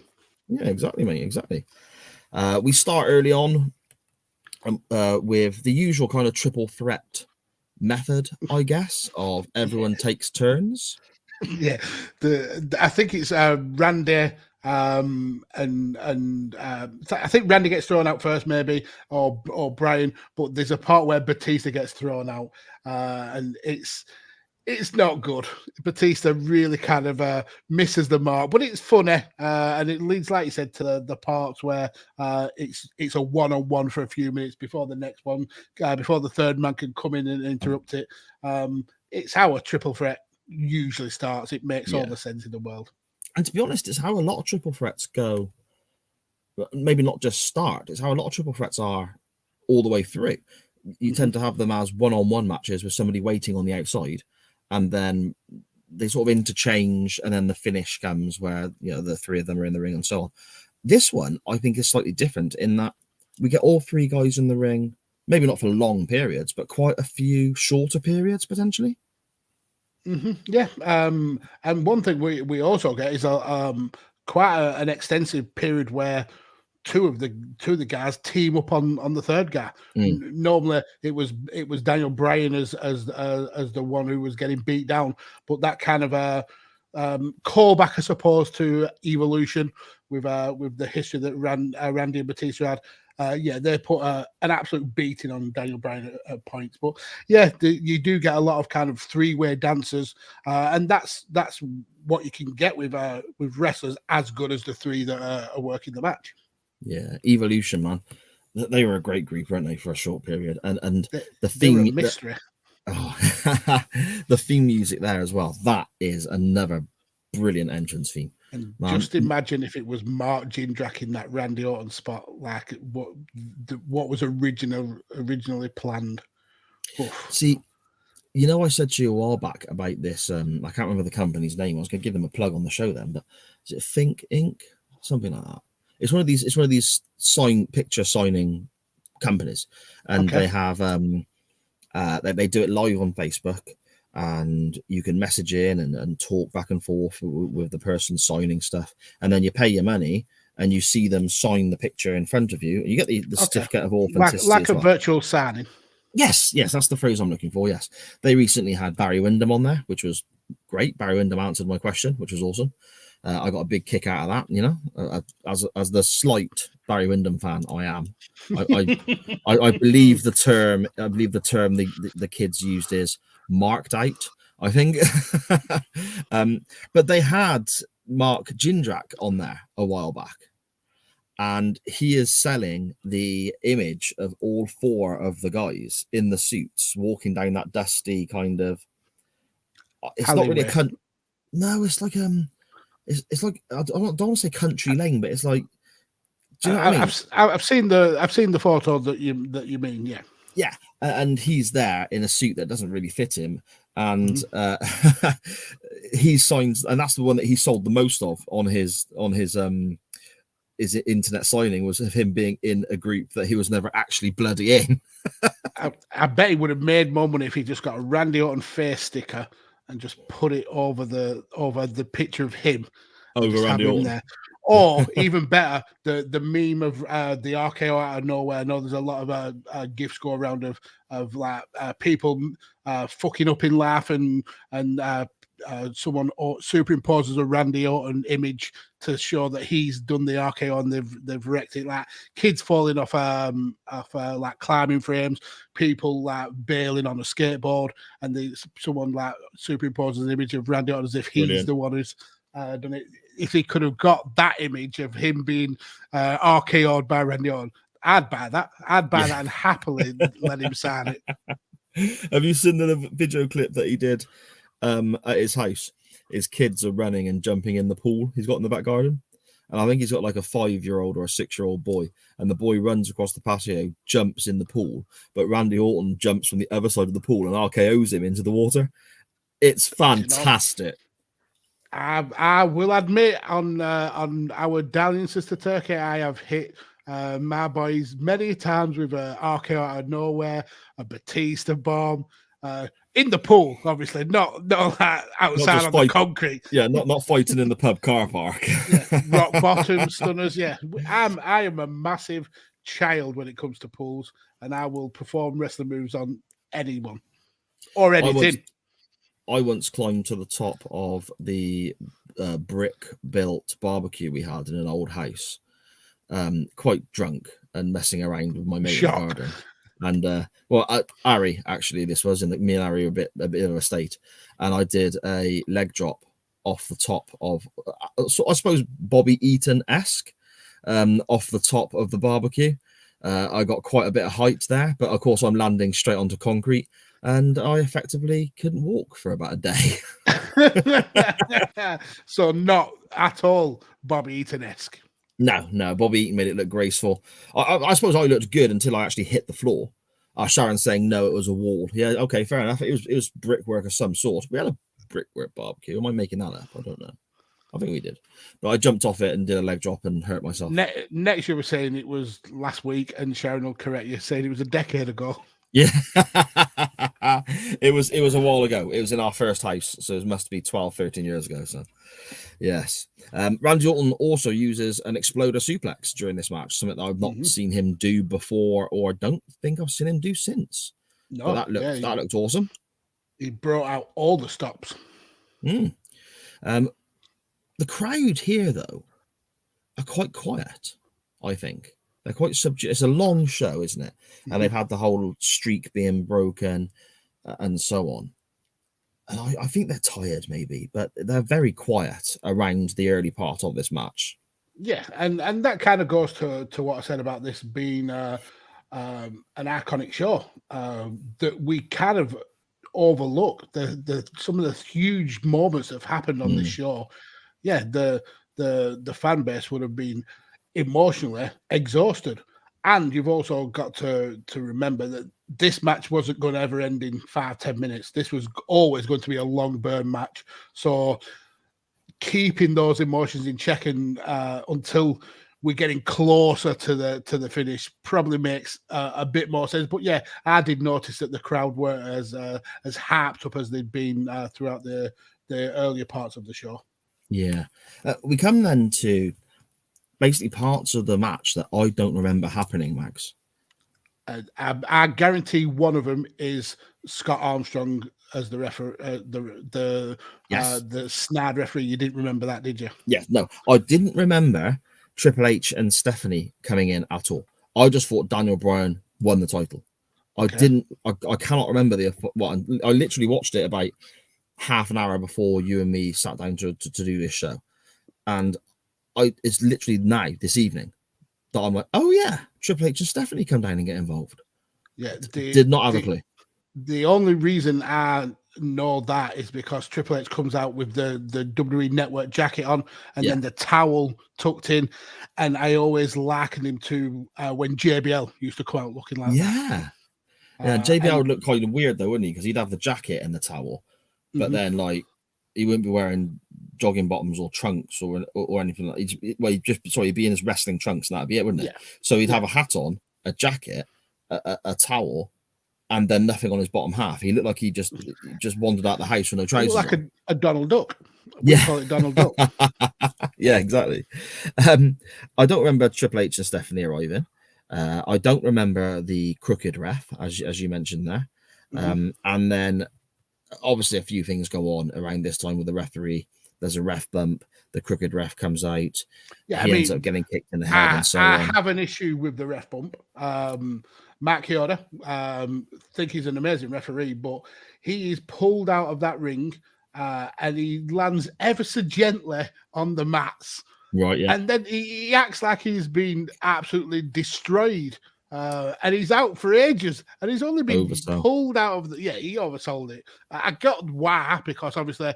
Yeah, exactly, mate. Exactly. We start early on with the usual kind of triple threat method, I guess, of everyone takes turns. Yeah, I think it's Randy, and I think Randy gets thrown out first, maybe, or Bryan. But there's a part where Batista gets thrown out, and it's not good. Batista really kind of misses the mark, but it's funny, and it leads, like you said, to the parts where it's a one-on-one for a few minutes before the next one, before the third man can come in and interrupt it. It's how a triple threat usually starts. It makes all the sense in the world. And to be honest, it's how a lot of triple threats go. Maybe not just start. It's how a lot of triple threats are all the way through. You tend to have them as one-on-one matches with somebody waiting on the outside, and then they sort of interchange, and then the finish comes where the three of them are in the ring and so on. This one, I think, is slightly different in that we get all three guys in the ring, maybe not for long periods, but quite a few shorter periods potentially. Yeah, and one thing we also get is quite an extensive period where two of the guys team up on the third guy. Normally it was Daniel Bryan as the one who was getting beat down, but that kind of callback, I suppose, to Evolution with the history that Randy and Batista had. They put an absolute beating on Daniel Bryan at points. But you do get a lot of kind of three-way dancers, and that's what you can get with wrestlers as good as the three that are working the match. Yeah, Evolution, man, they were a great group, weren't they, for a short period? And the theme, they were a mystery. The theme music there as well. That is another brilliant entrance theme. And just imagine if it was Mark Jindrak in that Randy Orton spot, like what was originally planned. Oof. See, I said to you a while back about this. I can't remember the company's name. I was going to give them a plug on the show then, but is it Think Inc? Something like that. It's one of these picture signing companies, and they have they do it live on Facebook. And you can message in and talk back and forth with the person signing stuff. And then you pay your money and you see them sign the picture in front of you. You get the certificate of authenticity. Like a virtual signing. Yes, that's the phrase I'm looking for, yes. They recently had Barry Windham on there, which was great. Barry Windham answered my question, which was awesome. I got a big kick out of that, as the slight Barry Windham fan I am. I believe the term the kids used is marked out, I think. But they had Mark Jindrak on there a while back, and he is selling the image of all four of the guys in the suits walking down that dusty kind of, it's not really it's like it's like, I don't want to say country lane, but it's like Do you know what I mean? I've seen the photo that you mean. Yeah. Yeah, and he's there in a suit that doesn't really fit him, and he signs, and that's the one that he sold the most of on his is it internet signing, was of him being in a group that he was never actually bloody in. I bet he would have made more money if he just got a Randy Orton face sticker and just put it over the picture of him. Over Randy Orton. There. Or even better, the meme of the RKO out of nowhere. I know there's a lot of gifs go around of like people fucking up in laugh and someone superimposes a Randy Orton image to show that he's done the RKO and they've wrecked it. Like kids falling off like climbing frames, people like bailing on a skateboard, and someone like superimposes an image of Randy Orton as if he's the one who's done it. If he could have got that image of him being RKO'd by Randy Orton, I'd buy that. I'd buy that and happily let him sign it. Have you seen the video clip that he did at his house? His kids are running and jumping in the pool he's got in the back garden. And I think he's got like a 5-year-old or a 6-year-old boy. And the boy runs across the patio, jumps in the pool. But Randy Orton jumps from the other side of the pool and RKO's him into the water. It's fantastic. I will admit on our darling sister Turkey, I have hit my boys many times with a RKO out of nowhere, a Batista bomb in the pool, obviously, not outside on the concrete. Yeah, not fighting in the pub car park. Yeah, rock bottom stunners. Yeah, I am a massive child when it comes to pools, and I will perform wrestling moves on anyone or anything. I once climbed to the top of the brick-built barbecue we had in an old house, quite drunk and messing around with my mate in the garden. And Ari, actually, this was me and Ari were a bit of a state, and I did a leg drop off the top of, so I suppose Bobby Eaton-esque, off the top of the barbecue. I got quite a bit of height there, but of course I'm landing straight onto concrete. And I effectively couldn't walk for about a day. So not at all Bobby Eaton-esque. No, Bobby Eaton made it look graceful. I suppose I looked good until I actually hit the floor. Sharon saying no, it was a wall. Yeah, okay, fair enough. It was brickwork of some sort. We had a brickwork barbecue. Am I making that up? I don't know. I think we did. But I jumped off it and did a leg drop and hurt myself. Next you were saying it was last week, and Sharon will correct you, saying it was a decade ago. Yeah, it was a while ago. It was in our first house, so it must be 12, 13 years ago. So, yes. Randy Orton also uses an exploder suplex during this match, something that I've not seen him do before, or don't think I've seen him do since. No, but that looked awesome. He brought out all the stops. The crowd here, though, are quite quiet, I think. They're quite subject. It's a long show, isn't it? And they've had the whole streak being broken and so on. And I think they're tired, maybe, but they're very quiet around the early part of this match. Yeah, and that kind of goes to what I said about this being an iconic show that we kind of overlook some of the huge moments that have happened on this show. Yeah, the fan base would have been emotionally exhausted, and you've also got to remember that this match wasn't going to ever end in 5-10 minutes. This was always going to be a long burn match, so keeping those emotions in check and until we're getting closer to the finish probably makes a bit more sense. But yeah, I did notice that the crowd weren't as hyped up as they'd been throughout the earlier parts of the show. Yeah, we come then to basically parts of the match that I don't remember happening, Max. I guarantee one of them is Scott Armstrong as the referee, the snide referee. You didn't remember that, did you? Yeah, no, I didn't remember Triple H and Stephanie coming in at all. I just thought Daniel Bryan won the title. I cannot remember I literally watched it about half an hour before you and me sat down to do this show, and it's literally now, this evening, that I'm like, oh yeah, Triple H and Stephanie come down and get involved. Yeah, did not have a clue. The only reason I know that is because Triple H comes out with the WWE Network jacket on and then the towel tucked in. And I always liken him to when JBL used to come out looking like that. Yeah, JBL would look kind of weird though, wouldn't he? Because he'd have the jacket and the towel, but then like he wouldn't be wearing jogging bottoms or trunks or anything like. He'd be in his wrestling trunks and that'd be it, wouldn't it? Yeah. So he'd have a hat on, a jacket, a towel, and then nothing on his bottom half. He looked like he just wandered out the house with no trousers. Like a Donald Duck. We call it Donald Duck. Yeah, exactly. I don't remember Triple H and Stephanie arriving. I don't remember the crooked ref, as you mentioned there. And then obviously a few things go on around this time with the referee. There's a ref bump. The crooked ref comes out. Yeah, he ends up getting kicked in the head and so on. I have an issue with the ref bump. Matt Chioda, think he's an amazing referee, but he is pulled out of that ring and he lands ever so gently on the mats. Right, yeah. And then he acts like he's been absolutely destroyed. And he's out for ages, and he's only been pulled out of he oversold it. I got why, because obviously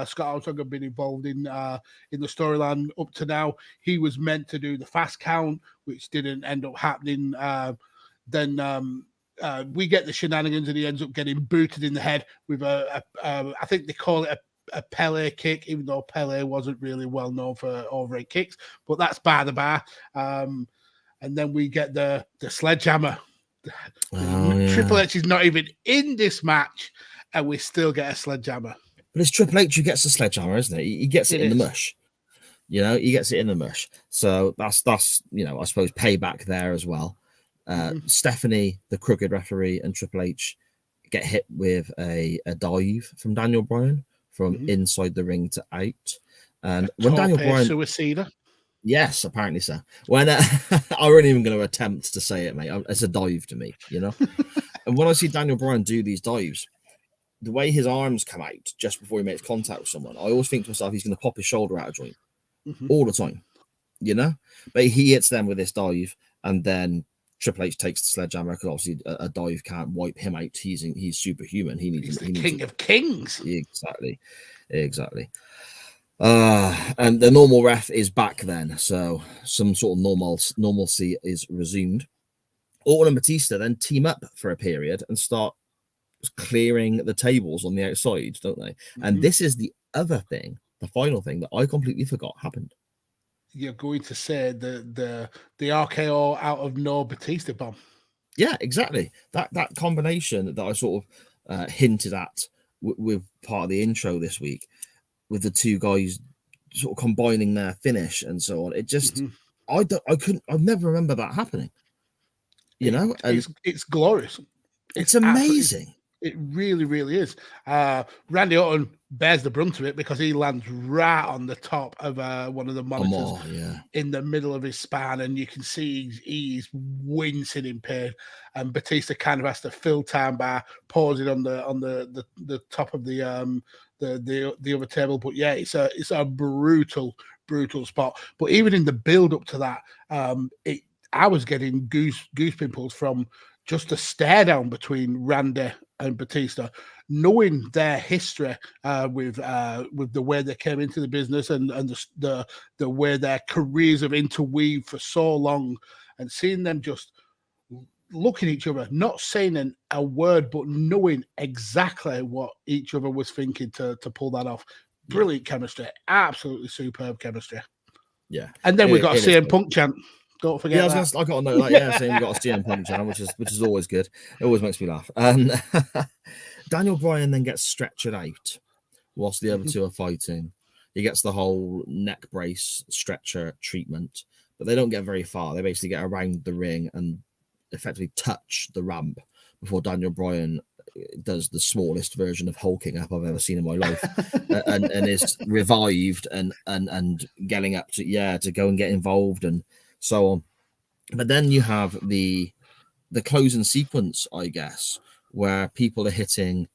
Scott Armstrong had been involved in the storyline up to now. He was meant to do the fast count, which didn't end up happening. Then we get the shenanigans, and he ends up getting booted in the head with I think they call it a Pele kick, even though Pele wasn't really well known for overhead kicks, but that's by the by. And then we get the sledgehammer. Triple H is not even in this match, and we still get a sledgehammer. But it's Triple H who gets the sledgehammer, isn't it? He gets it in the mush. He gets it in the mush. So that's I suppose payback there as well. Stephanie, the crooked referee, and Triple H get hit with a dive from Daniel Bryan from inside the ring to out. And when Daniel Bryan suicida. Yes, apparently so. When I wasn't even going to attempt to say it, mate. It's a dive to me, And when I see Daniel Bryan do these dives, the way his arms come out just before he makes contact with someone, I always think to myself, he's going to pop his shoulder out of joint all the time, But he hits them with this dive, and then Triple H takes the sledgehammer because obviously a dive can't wipe him out. He's superhuman. He's the king of kings. Exactly. And the normal ref is back then, so some sort of normalcy is resumed. Orton and Batista then team up for a period and start clearing the tables on the outside, don't they? And this is the other thing, the final thing that I completely forgot happened. You're going to say the RKO out of no Batista bomb. Yeah, exactly. That combination that I sort of hinted at with part of the intro this week, with the two guys sort of combining their finish and so on. It just, I've never remember that happening. It's glorious. It's amazing. It really, really is. Randy Orton bears the brunt of it because he lands right on the top of one of the monitors in the middle of his spine, and you can see he's wincing in pain. And Batista kind of has to fill time by pausing on the top of the other table. But yeah, it's a brutal spot. But even in the build up to that, I was getting goose pimples from just a stare down between Randy and Batista, knowing their history with the way they came into the business and the way their careers have interweaved for so long, and seeing them just look at each other, not saying a word, but knowing exactly what each other was thinking to pull that off. Brilliant chemistry, absolutely superb chemistry. Yeah, and then we got a CM Punk chant. Don't forget. Yeah, I got a note saying we got a CM Punk chant, which is always good. It always makes me laugh. Daniel Bryan then gets stretchered out whilst the other two are fighting. He gets the whole neck brace stretcher treatment, but they don't get very far. They basically get around the ring and effectively touch the ramp before Daniel Bryan does the smallest version of hulking up I've ever seen in my life, and is revived and getting up to go and get involved and so on. But then you have the closing sequence, I guess, where people are hitting,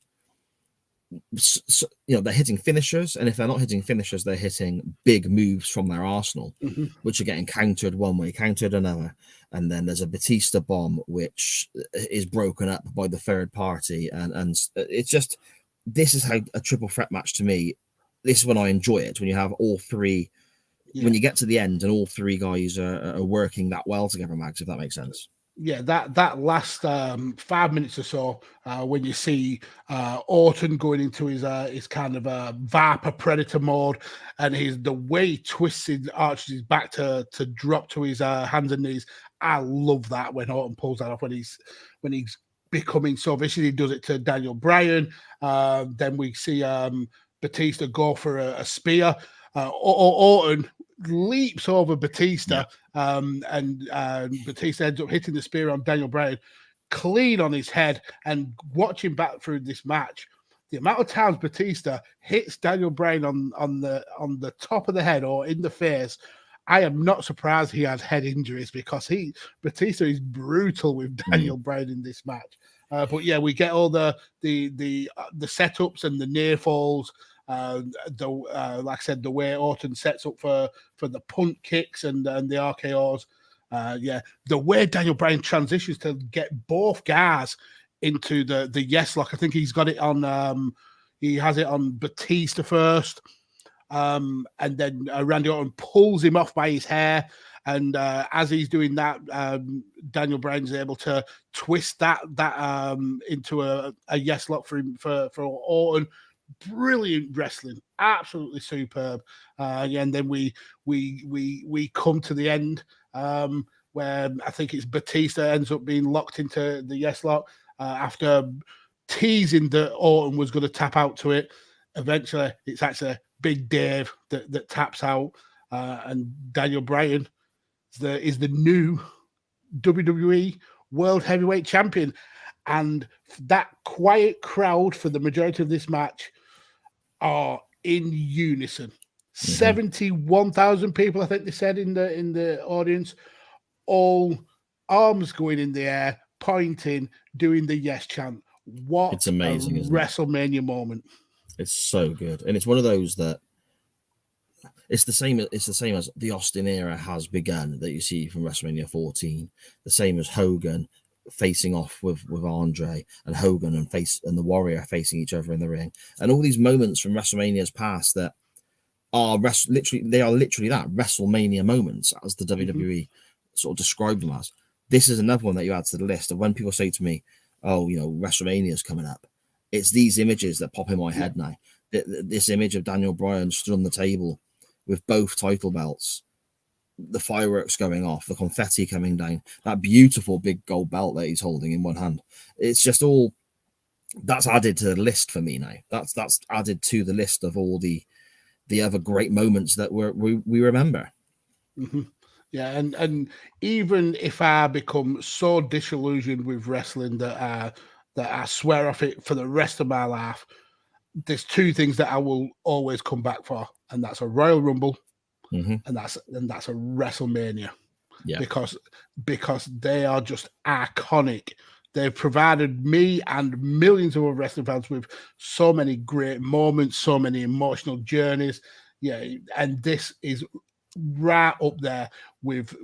they're hitting finishers, and if they're not hitting finishers, they're hitting big moves from their arsenal, which are getting countered one way, countered another. And then there's a Batista bomb, which is broken up by the third party. And it's just this is how a triple threat match to me. This is when I enjoy it, when you have all three. Yeah. When you get to the end and all three guys are working that well together, Max, if that makes sense. Yeah, that last 5 minutes or so, when you see Orton going into his kind of Viper Predator mode, and the way he twists and arches his back to drop to his hands and knees. I love that when Orton pulls that off, when he's becoming so vicious. He does it to Daniel Bryan. Then we see Batista go for a spear. Orton leaps over Batista, and Batista ends up hitting the spear on Daniel Bryan clean on his head. And watching back through this match, the amount of times Batista hits Daniel Bryan on the top of the head or in the face, I am not surprised he has head injuries, because Batista is brutal with Daniel Bryan in this match. But yeah, we get all the setups and the near falls. Like I said, the way Orton sets up for the punt kicks and the RKOs. The way Daniel Bryan transitions to get both guys into the yes lock. I think he's got it on. He has it on Batista first, and then Randy Orton pulls him off by his hair. And as he's doing that, Daniel Bryan's able to twist that into a yes lock for him, for Orton. Brilliant wrestling, absolutely superb. And then we come to the end, where I think it's Batista ends up being locked into the yes lock after teasing that Orton was going to tap out to it. Eventually, it's actually Big Dave that taps out, and Daniel Bryan is the new WWE World Heavyweight Champion. And that quiet crowd for the majority of this match are in unison. 71,000 people, I think they said in the audience, all arms going in the air, pointing, doing the yes chant. What it's amazing, isn't WrestleMania moment. It's so good. And it's one of those that it's the same as the Austin era has begun, that you see from WrestleMania 14, the same as Hogan facing off with Andre, and Hogan and the Warrior facing each other in the ring, and all these moments from WrestleMania's past that are literally that WrestleMania moments, as the WWE sort of described them as. This is another one that you add to the list of when people say to me, "Oh, WrestleMania is coming up." It's these images that pop in my head now. This image of Daniel Bryan stood on the table with both title belts, the fireworks going off, the confetti coming down, that beautiful big gold belt that he's holding in one hand. It's just all that's added to the list for me now. That's added to the list of all the other great moments that we remember. Yeah, and even if I become so disillusioned with wrestling that I swear off it for the rest of my life, there's two things that I will always come back for, and that's a Royal Rumble, and that's a WrestleMania. Yeah, because they are just iconic. They've provided me and millions of other wrestling fans with so many great moments, so many emotional journeys. Yeah, and this is right up there with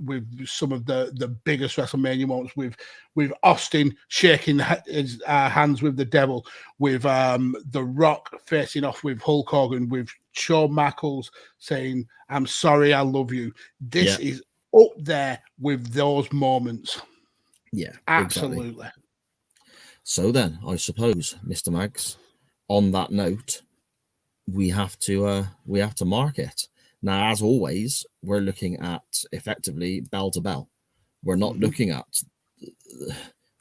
some of the biggest WrestleMania moments, with Austin shaking his hands with the devil, with The Rock facing off with Hulk Hogan, with Shawn Michaels saying, "I'm sorry, I love you." This is up there with those moments. Yeah, absolutely. Exactly. So then, I suppose, Mr. Mags, on that note, we have to mark it. Now, as always, we're looking at effectively bell to bell. We're not looking at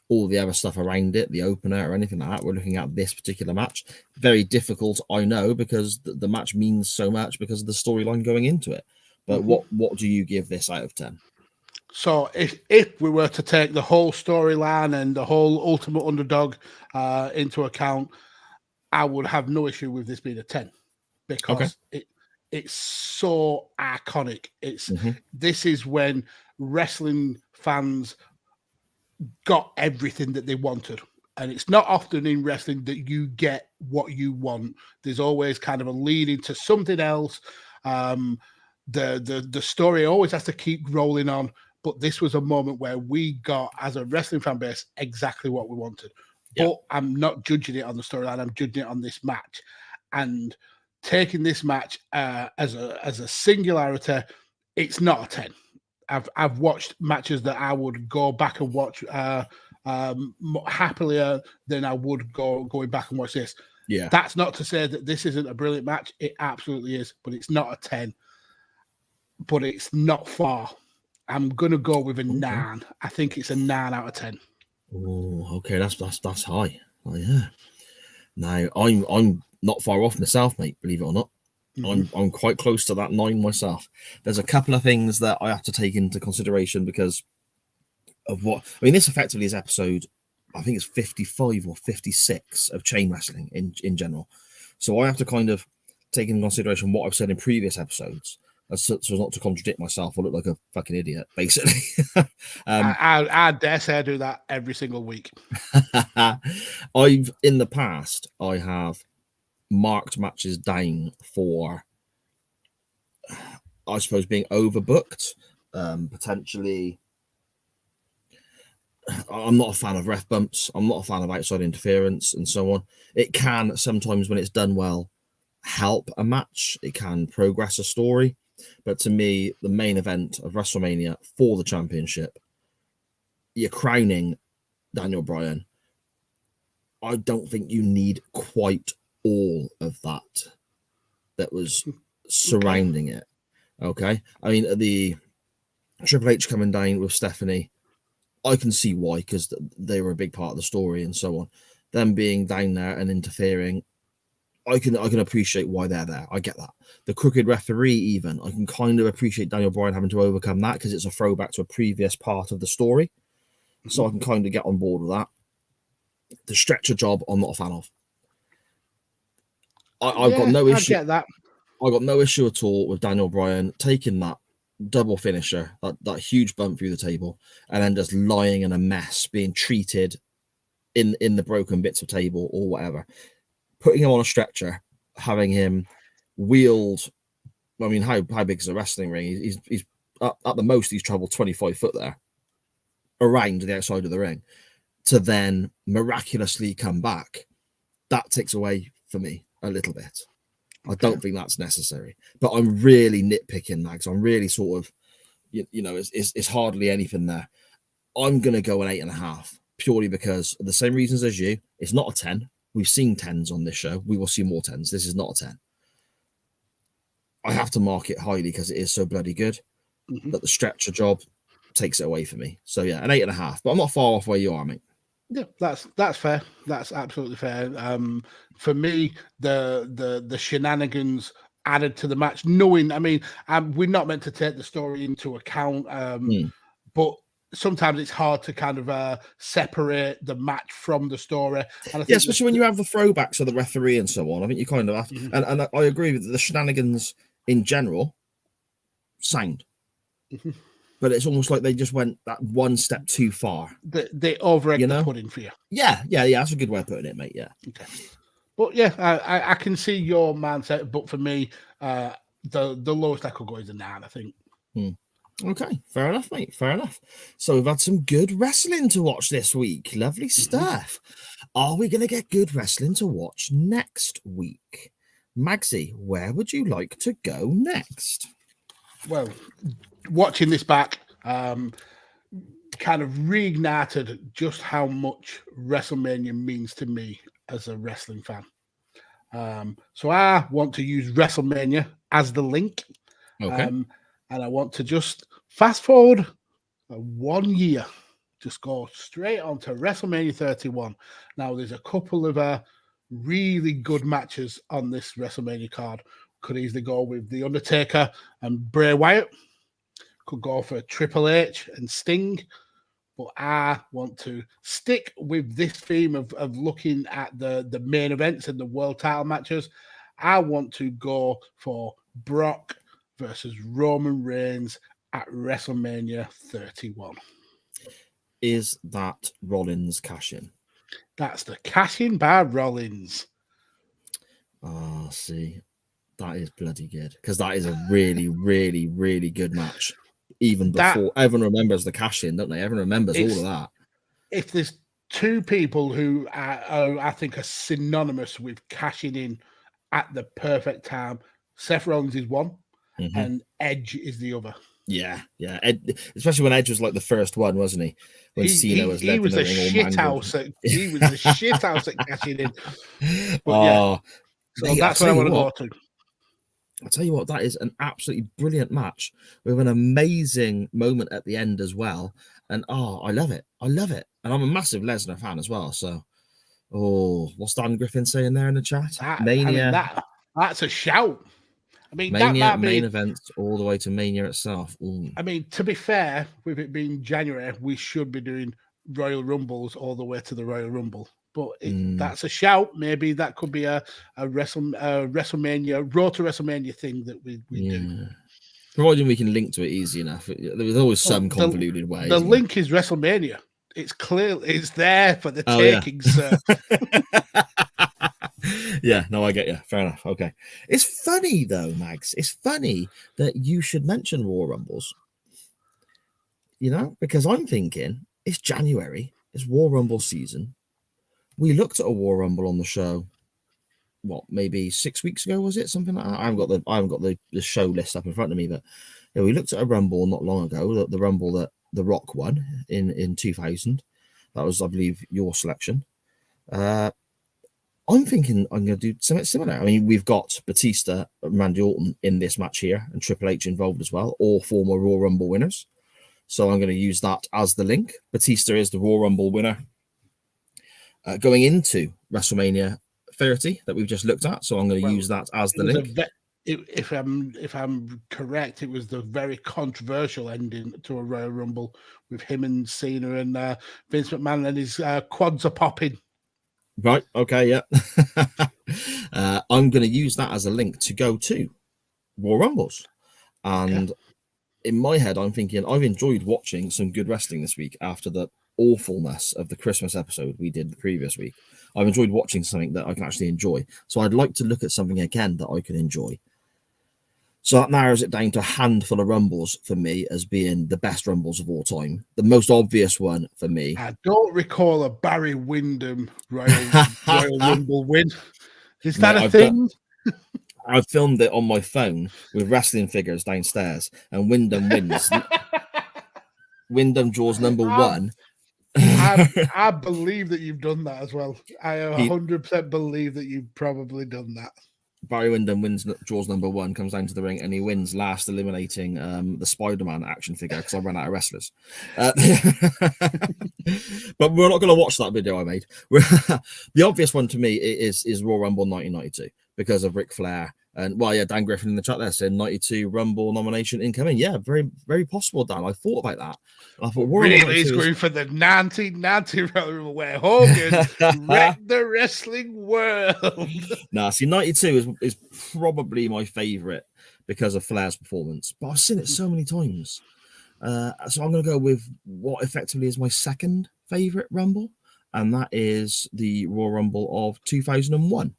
all the other stuff around it, the opener or anything like that. We're looking at this particular match. Very difficult, I know, because the match means so much because of the storyline going into it. But what do you give this out of 10? So if we were to take the whole storyline and the whole Ultimate Underdog into account, I would have no issue with this being a 10, because it's so iconic. This is when wrestling fans got everything that they wanted. And it's not often in wrestling that you get what you want. There's always kind of a lead into something else. The story always has to keep rolling on. But this was a moment where we got, as a wrestling fan base, exactly what we wanted. Yeah. but I'm not judging it on the storyline. I'm judging it on this match, and taking this match as a singularity, it's not a 10. I've watched matches that I would go back and watch happier than I would going back and watch this. Yeah. That's not to say that this isn't a brilliant match. It absolutely is, but it's not a 10. But it's not far. I'm gonna go with a 9. I think it's a 9 out of 10. Oh, okay, that's high. Oh yeah. Now I'm not far off myself, mate. Believe it or not, I'm quite close to that 9 myself. There's a couple of things that I have to take into consideration because of what I mean. This effectively is episode, I think it's 55 or 56 of chain wrestling in general. So I have to kind of take into consideration what I've said in previous episodes, so as not to contradict myself or look like a fucking idiot, basically. I dare say I do that every single week. In the past, I have marked matches down for, I suppose, being overbooked, potentially. I'm not a fan of ref bumps. I'm not a fan of outside interference and so on. It can sometimes, when it's done well, help a match. It can progress a story. But to me, the main event of WrestleMania for the championship, you're crowning Daniel Bryan. I don't think you need quite all of that was surrounding it. Okay. I mean, the Triple H coming down with Stephanie, I can see why, because they were a big part of the story and so on. Them being down there and interfering, I can appreciate why they're there. I get that. The crooked referee, even, I can kind of appreciate Daniel Bryan having to overcome that because it's a throwback to a previous part of the story. So I can kind of get on board with that. The stretcher job, I'm not a fan of. I've got no issue. I get that. I got no issue at all with Daniel Bryan taking that double finisher, that huge bump through the table, and then just lying in a mess, being treated in the broken bits of table or whatever. Putting him on a stretcher, having him wheeled. I mean, how big is a wrestling ring? He's at the most he's traveled 25 foot there, around the outside of the ring, to then miraculously come back. That takes away for me a little bit. I don't think that's necessary, but I'm really nitpicking that because I'm really sort of, it's hardly anything there. I'm going to go an 8.5 purely because of the same reasons as you. It's not a 10. We've seen 10s on this show. We will see more 10s. This is not a 10. I have to mark it highly because it is so bloody good, but the stretcher job takes it away for me. So yeah, an 8.5, but I'm not far off where you are, mate. Yeah, that's fair. That's absolutely fair. For me, the shenanigans added to the match, knowing, I mean, we're not meant to take the story into account, but sometimes it's hard to kind of separate the match from the story. And I think especially when you have the throwbacks of the referee and so on. I think you kind of have to, and I agree with the shenanigans in general, sound. But it's almost like they just went that one step too far. They over-egged the pudding for you. Yeah. That's a good way of putting it, mate. Yeah. Okay. But yeah, I can see your mindset. But for me, the lowest I could go is a 9, I think. Okay, fair enough, mate. Fair enough. So we've had some good wrestling to watch this week. Lovely stuff. Are we going to get good wrestling to watch next week? Magsy, where would you like to go next? Well, watching this back kind of reignited just how much WrestleMania means to me as a wrestling fan. So I want to use WrestleMania as the link. Okay. And I want to just fast forward 1 year, just go straight on to WrestleMania 31. Now, there's a couple of really good matches on this WrestleMania card. Could easily go with The Undertaker and Bray Wyatt. Could go for Triple H and Sting. But I want to stick with this theme of looking at the main events and the world title matches. I want to go for Brock versus Roman Reigns at WrestleMania 31. Is that Rollins cash-in? That's the cash-in by Rollins. Oh, see, that is bloody good because that is a really, really, really good match. Even before everyone remembers the cash-in, don't they? Everyone remembers all of that. If there's two people who I think are synonymous with cashing in at the perfect time. Seth Rollins is one, and Edge is the other. Yeah. Especially when Edge was like the first one, wasn't he? When Cena was he was a shit house. He was a shit house at cashing in. But so that's what I want to go to. I'll tell you what, that is an absolutely brilliant match with an amazing moment at the end as well. And I love it. And I'm a massive Lesnar fan as well. So, what's Dan Griffin saying there in the chat? Mania. That's a shout. I mean, Mania that main events all the way to Mania itself. Ooh. I mean, to be fair, with it being January, we should be doing Royal Rumbles all the way to the Royal Rumble. But that's a shout. Maybe that could be a WrestleMania, Road to WrestleMania thing that we do. Providing we can link to it easy enough. There's always some convoluted way. The link is WrestleMania. It's clear. It's there for the taking, sir. Yeah, no, I get you. Fair enough. Okay. It's funny though, Mags. It's funny that you should mention Royal Rumbles. You know, because I'm thinking it's January, it's Royal Rumble season. We looked at a Royal Rumble on the show. What, maybe 6 weeks ago, was it? Something like that. I haven't got the show list up in front of me, but yeah, we looked at a Rumble not long ago, the Rumble that The Rock won in 2000. That was, I believe, your selection. I'm thinking I'm going to do something similar. I mean, we've got Batista and Randy Orton in this match here, and Triple H involved as well, all former Royal Rumble winners. So I'm going to use that as the link. Batista is the Royal Rumble winner going into WrestleMania 30 that we've just looked at. So I'm going to use that as the link. If I'm correct, it was the very controversial ending to a Royal Rumble with him and Cena and Vince McMahon, and his quads are popping. Right. Okay. Yeah. I'm going to use that as a link to go to Royal Rumbles. And in my head, I'm thinking I've enjoyed watching some good wrestling this week after the awfulness of the Christmas episode we did the previous week. I've enjoyed watching something that I can actually enjoy. So I'd like to look at something again that I can enjoy. So that narrows it down to a handful of Rumbles for me as being the best Rumbles of all time. The most obvious one for me. I don't recall a Barry Windham Royal Rumble win. Is that a thing? I've filmed it on my phone with wrestling figures downstairs, and Windham wins. Windham draws number one. I believe that you've done that as well. I 100% believe that you've probably done that. Barry Windham draws number one, comes down to the ring, and he wins last, eliminating the Spider-Man action figure because I ran out of wrestlers. But we're not going to watch that video I made. The obvious one to me is Royal Rumble 1992 because of Ric Flair. And Dan Griffin in the chat there said 92 Rumble nomination incoming. Yeah, very, very possible, Dan. I thought about that. I thought, really, he's going for the 1990 Royal Rumble where Hogan wrecked the wrestling world. See, 92 is probably my favorite because of Flair's performance, but I've seen it so many times. So I'm going to go with what effectively is my second favorite Rumble, and that is the Royal Rumble of 2001.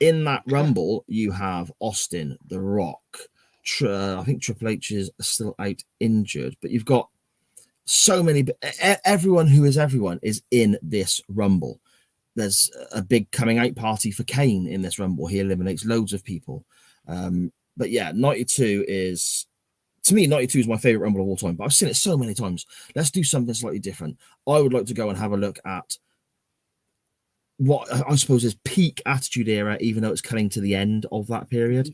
In that Rumble, you have Austin, The Rock. I think Triple H is still out injured, but you've got so many. Everyone who is everyone is in this Rumble. There's a big coming out party for Kane in this Rumble. He eliminates loads of people. But yeah, 92 is, to me, 92 is my favorite Rumble of all time, but I've seen it so many times. Let's do something slightly different. I would like to go and have a look at what I suppose is peak Attitude Era, even though it's coming to the end of that period.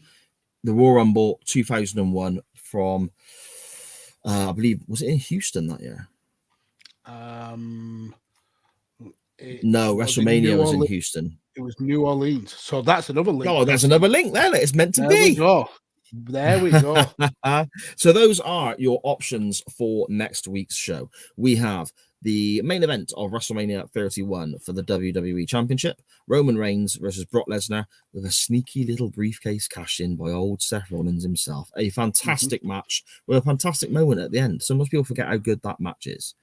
The Royal Rumble 2001 from, I believe, was it in Houston that year? No, WrestleMania was in Houston. It was New Orleans. So that's another link. Oh, there's another link there. It's meant to be. There we go. So those are your options for next week's show. We have the main event of WrestleMania 31 for the WWE Championship, Roman Reigns versus Brock Lesnar, with a sneaky little briefcase cash in by old Seth Rollins himself. A fantastic match with a fantastic moment at the end. Sometimes people forget how good that match is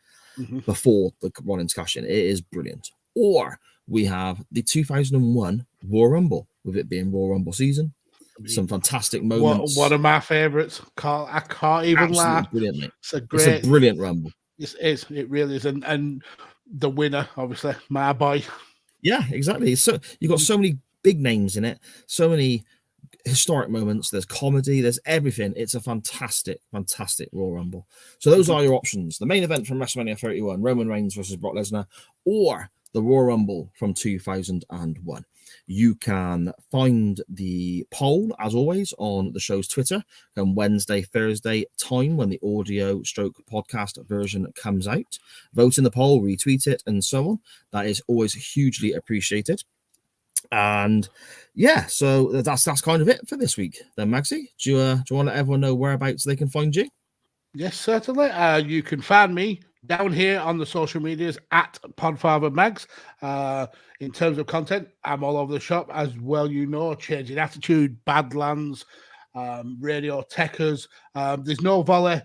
before the Rollins cash in. It is brilliant. Or we have the 2001 Royal Rumble, with it being Royal Rumble season. Some fantastic moments. One of my favorites. I can't even laugh. Brilliant, mate. It's a brilliant Rumble. It really is. And the winner, obviously, my boy. Yeah, exactly. So you've got so many big names in it, so many historic moments. There's comedy, there's everything. It's a fantastic Royal Rumble. So those are your options: the main event from WrestleMania 31, Roman Reigns versus Brock Lesnar, or the Royal Rumble from 2001. You can find the poll, as always, on the show's Twitter on Wednesday, Thursday time when the audio stroke podcast version comes out. Vote in the poll, retweet it, and so on. That is always hugely appreciated. And yeah, so that's kind of it for this week. Then, Maxie, do you want to let everyone know whereabouts they can find you? Yes, certainly. You can find me down here on the social medias at PodfatherMags. In terms of content, I'm all over the shop, as well, Changing Attitude, Badlands, Radio Tekkers. There's no volley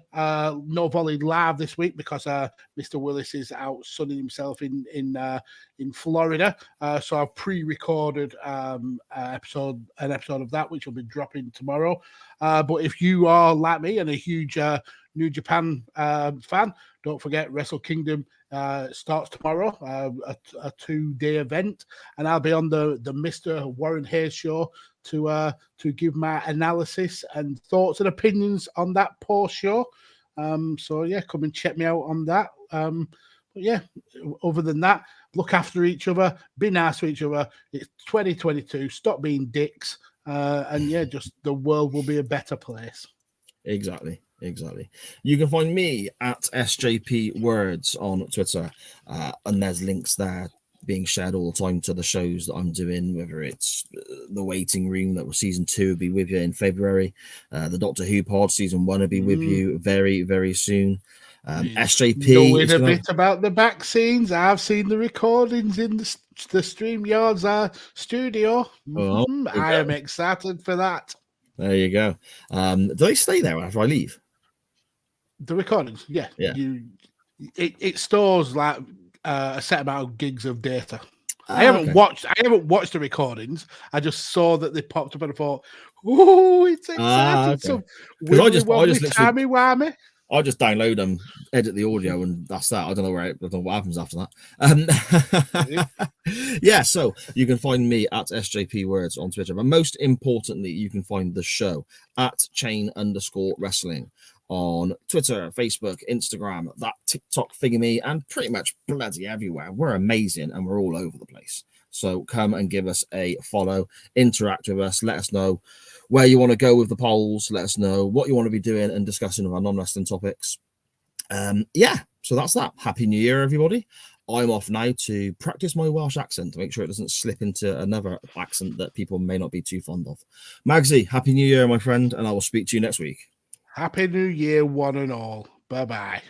live this week because Mr. Willis is out sunning himself in Florida. So I've pre-recorded an episode of that, which will be dropping tomorrow. But if you are like me and a huge New Japan fan, don't forget Wrestle Kingdom starts tomorrow, a 2-day event, and I'll be on the Mr. Warren Hayes show to give my analysis and thoughts and opinions on that post show. So yeah, come and check me out on that. But yeah, other than that, look after each other, be nice to each other. It's 2022. Stop being dicks, and yeah, just the world will be a better place. Exactly. You can find me at SJP Words on Twitter, and there's links there being shared all the time to the shows that I'm doing, whether it's The Waiting Room, that was season 2 will be with you in February, the Doctor Who pod season 1 will be with you very, very soon. SJP knowing a bit about the back scenes. I've seen the recordings in the StreamYards studio. I am excited for that. There you go. Do they stay there after I leave? The recordings, yeah. It stores like a set amount of gigs of data. I haven't watched the recordings. I just saw that they popped up and I thought, "Oh, it's exciting!" So I just timey-wimey. I just download them, edit the audio, and that's that. I don't know what happens after that. Yeah, so you can find me at SJP Words on Twitter, but most importantly, you can find the show at @chain_wrestling on Twitter, Facebook, Instagram, that TikTok thingy, and pretty much bloody everywhere. We're amazing and we're all over the place. So come and give us a follow, interact with us, let us know where you want to go with the polls, let us know what you want to be doing and discussing with our non-wrestling topics. Yeah, so that's that. Happy New Year, everybody. I'm off now to practice my Welsh accent to make sure it doesn't slip into another accent that people may not be too fond of. Magsy, Happy New Year, my friend, and I will speak to you next week. Happy New Year, one and all. Bye-bye.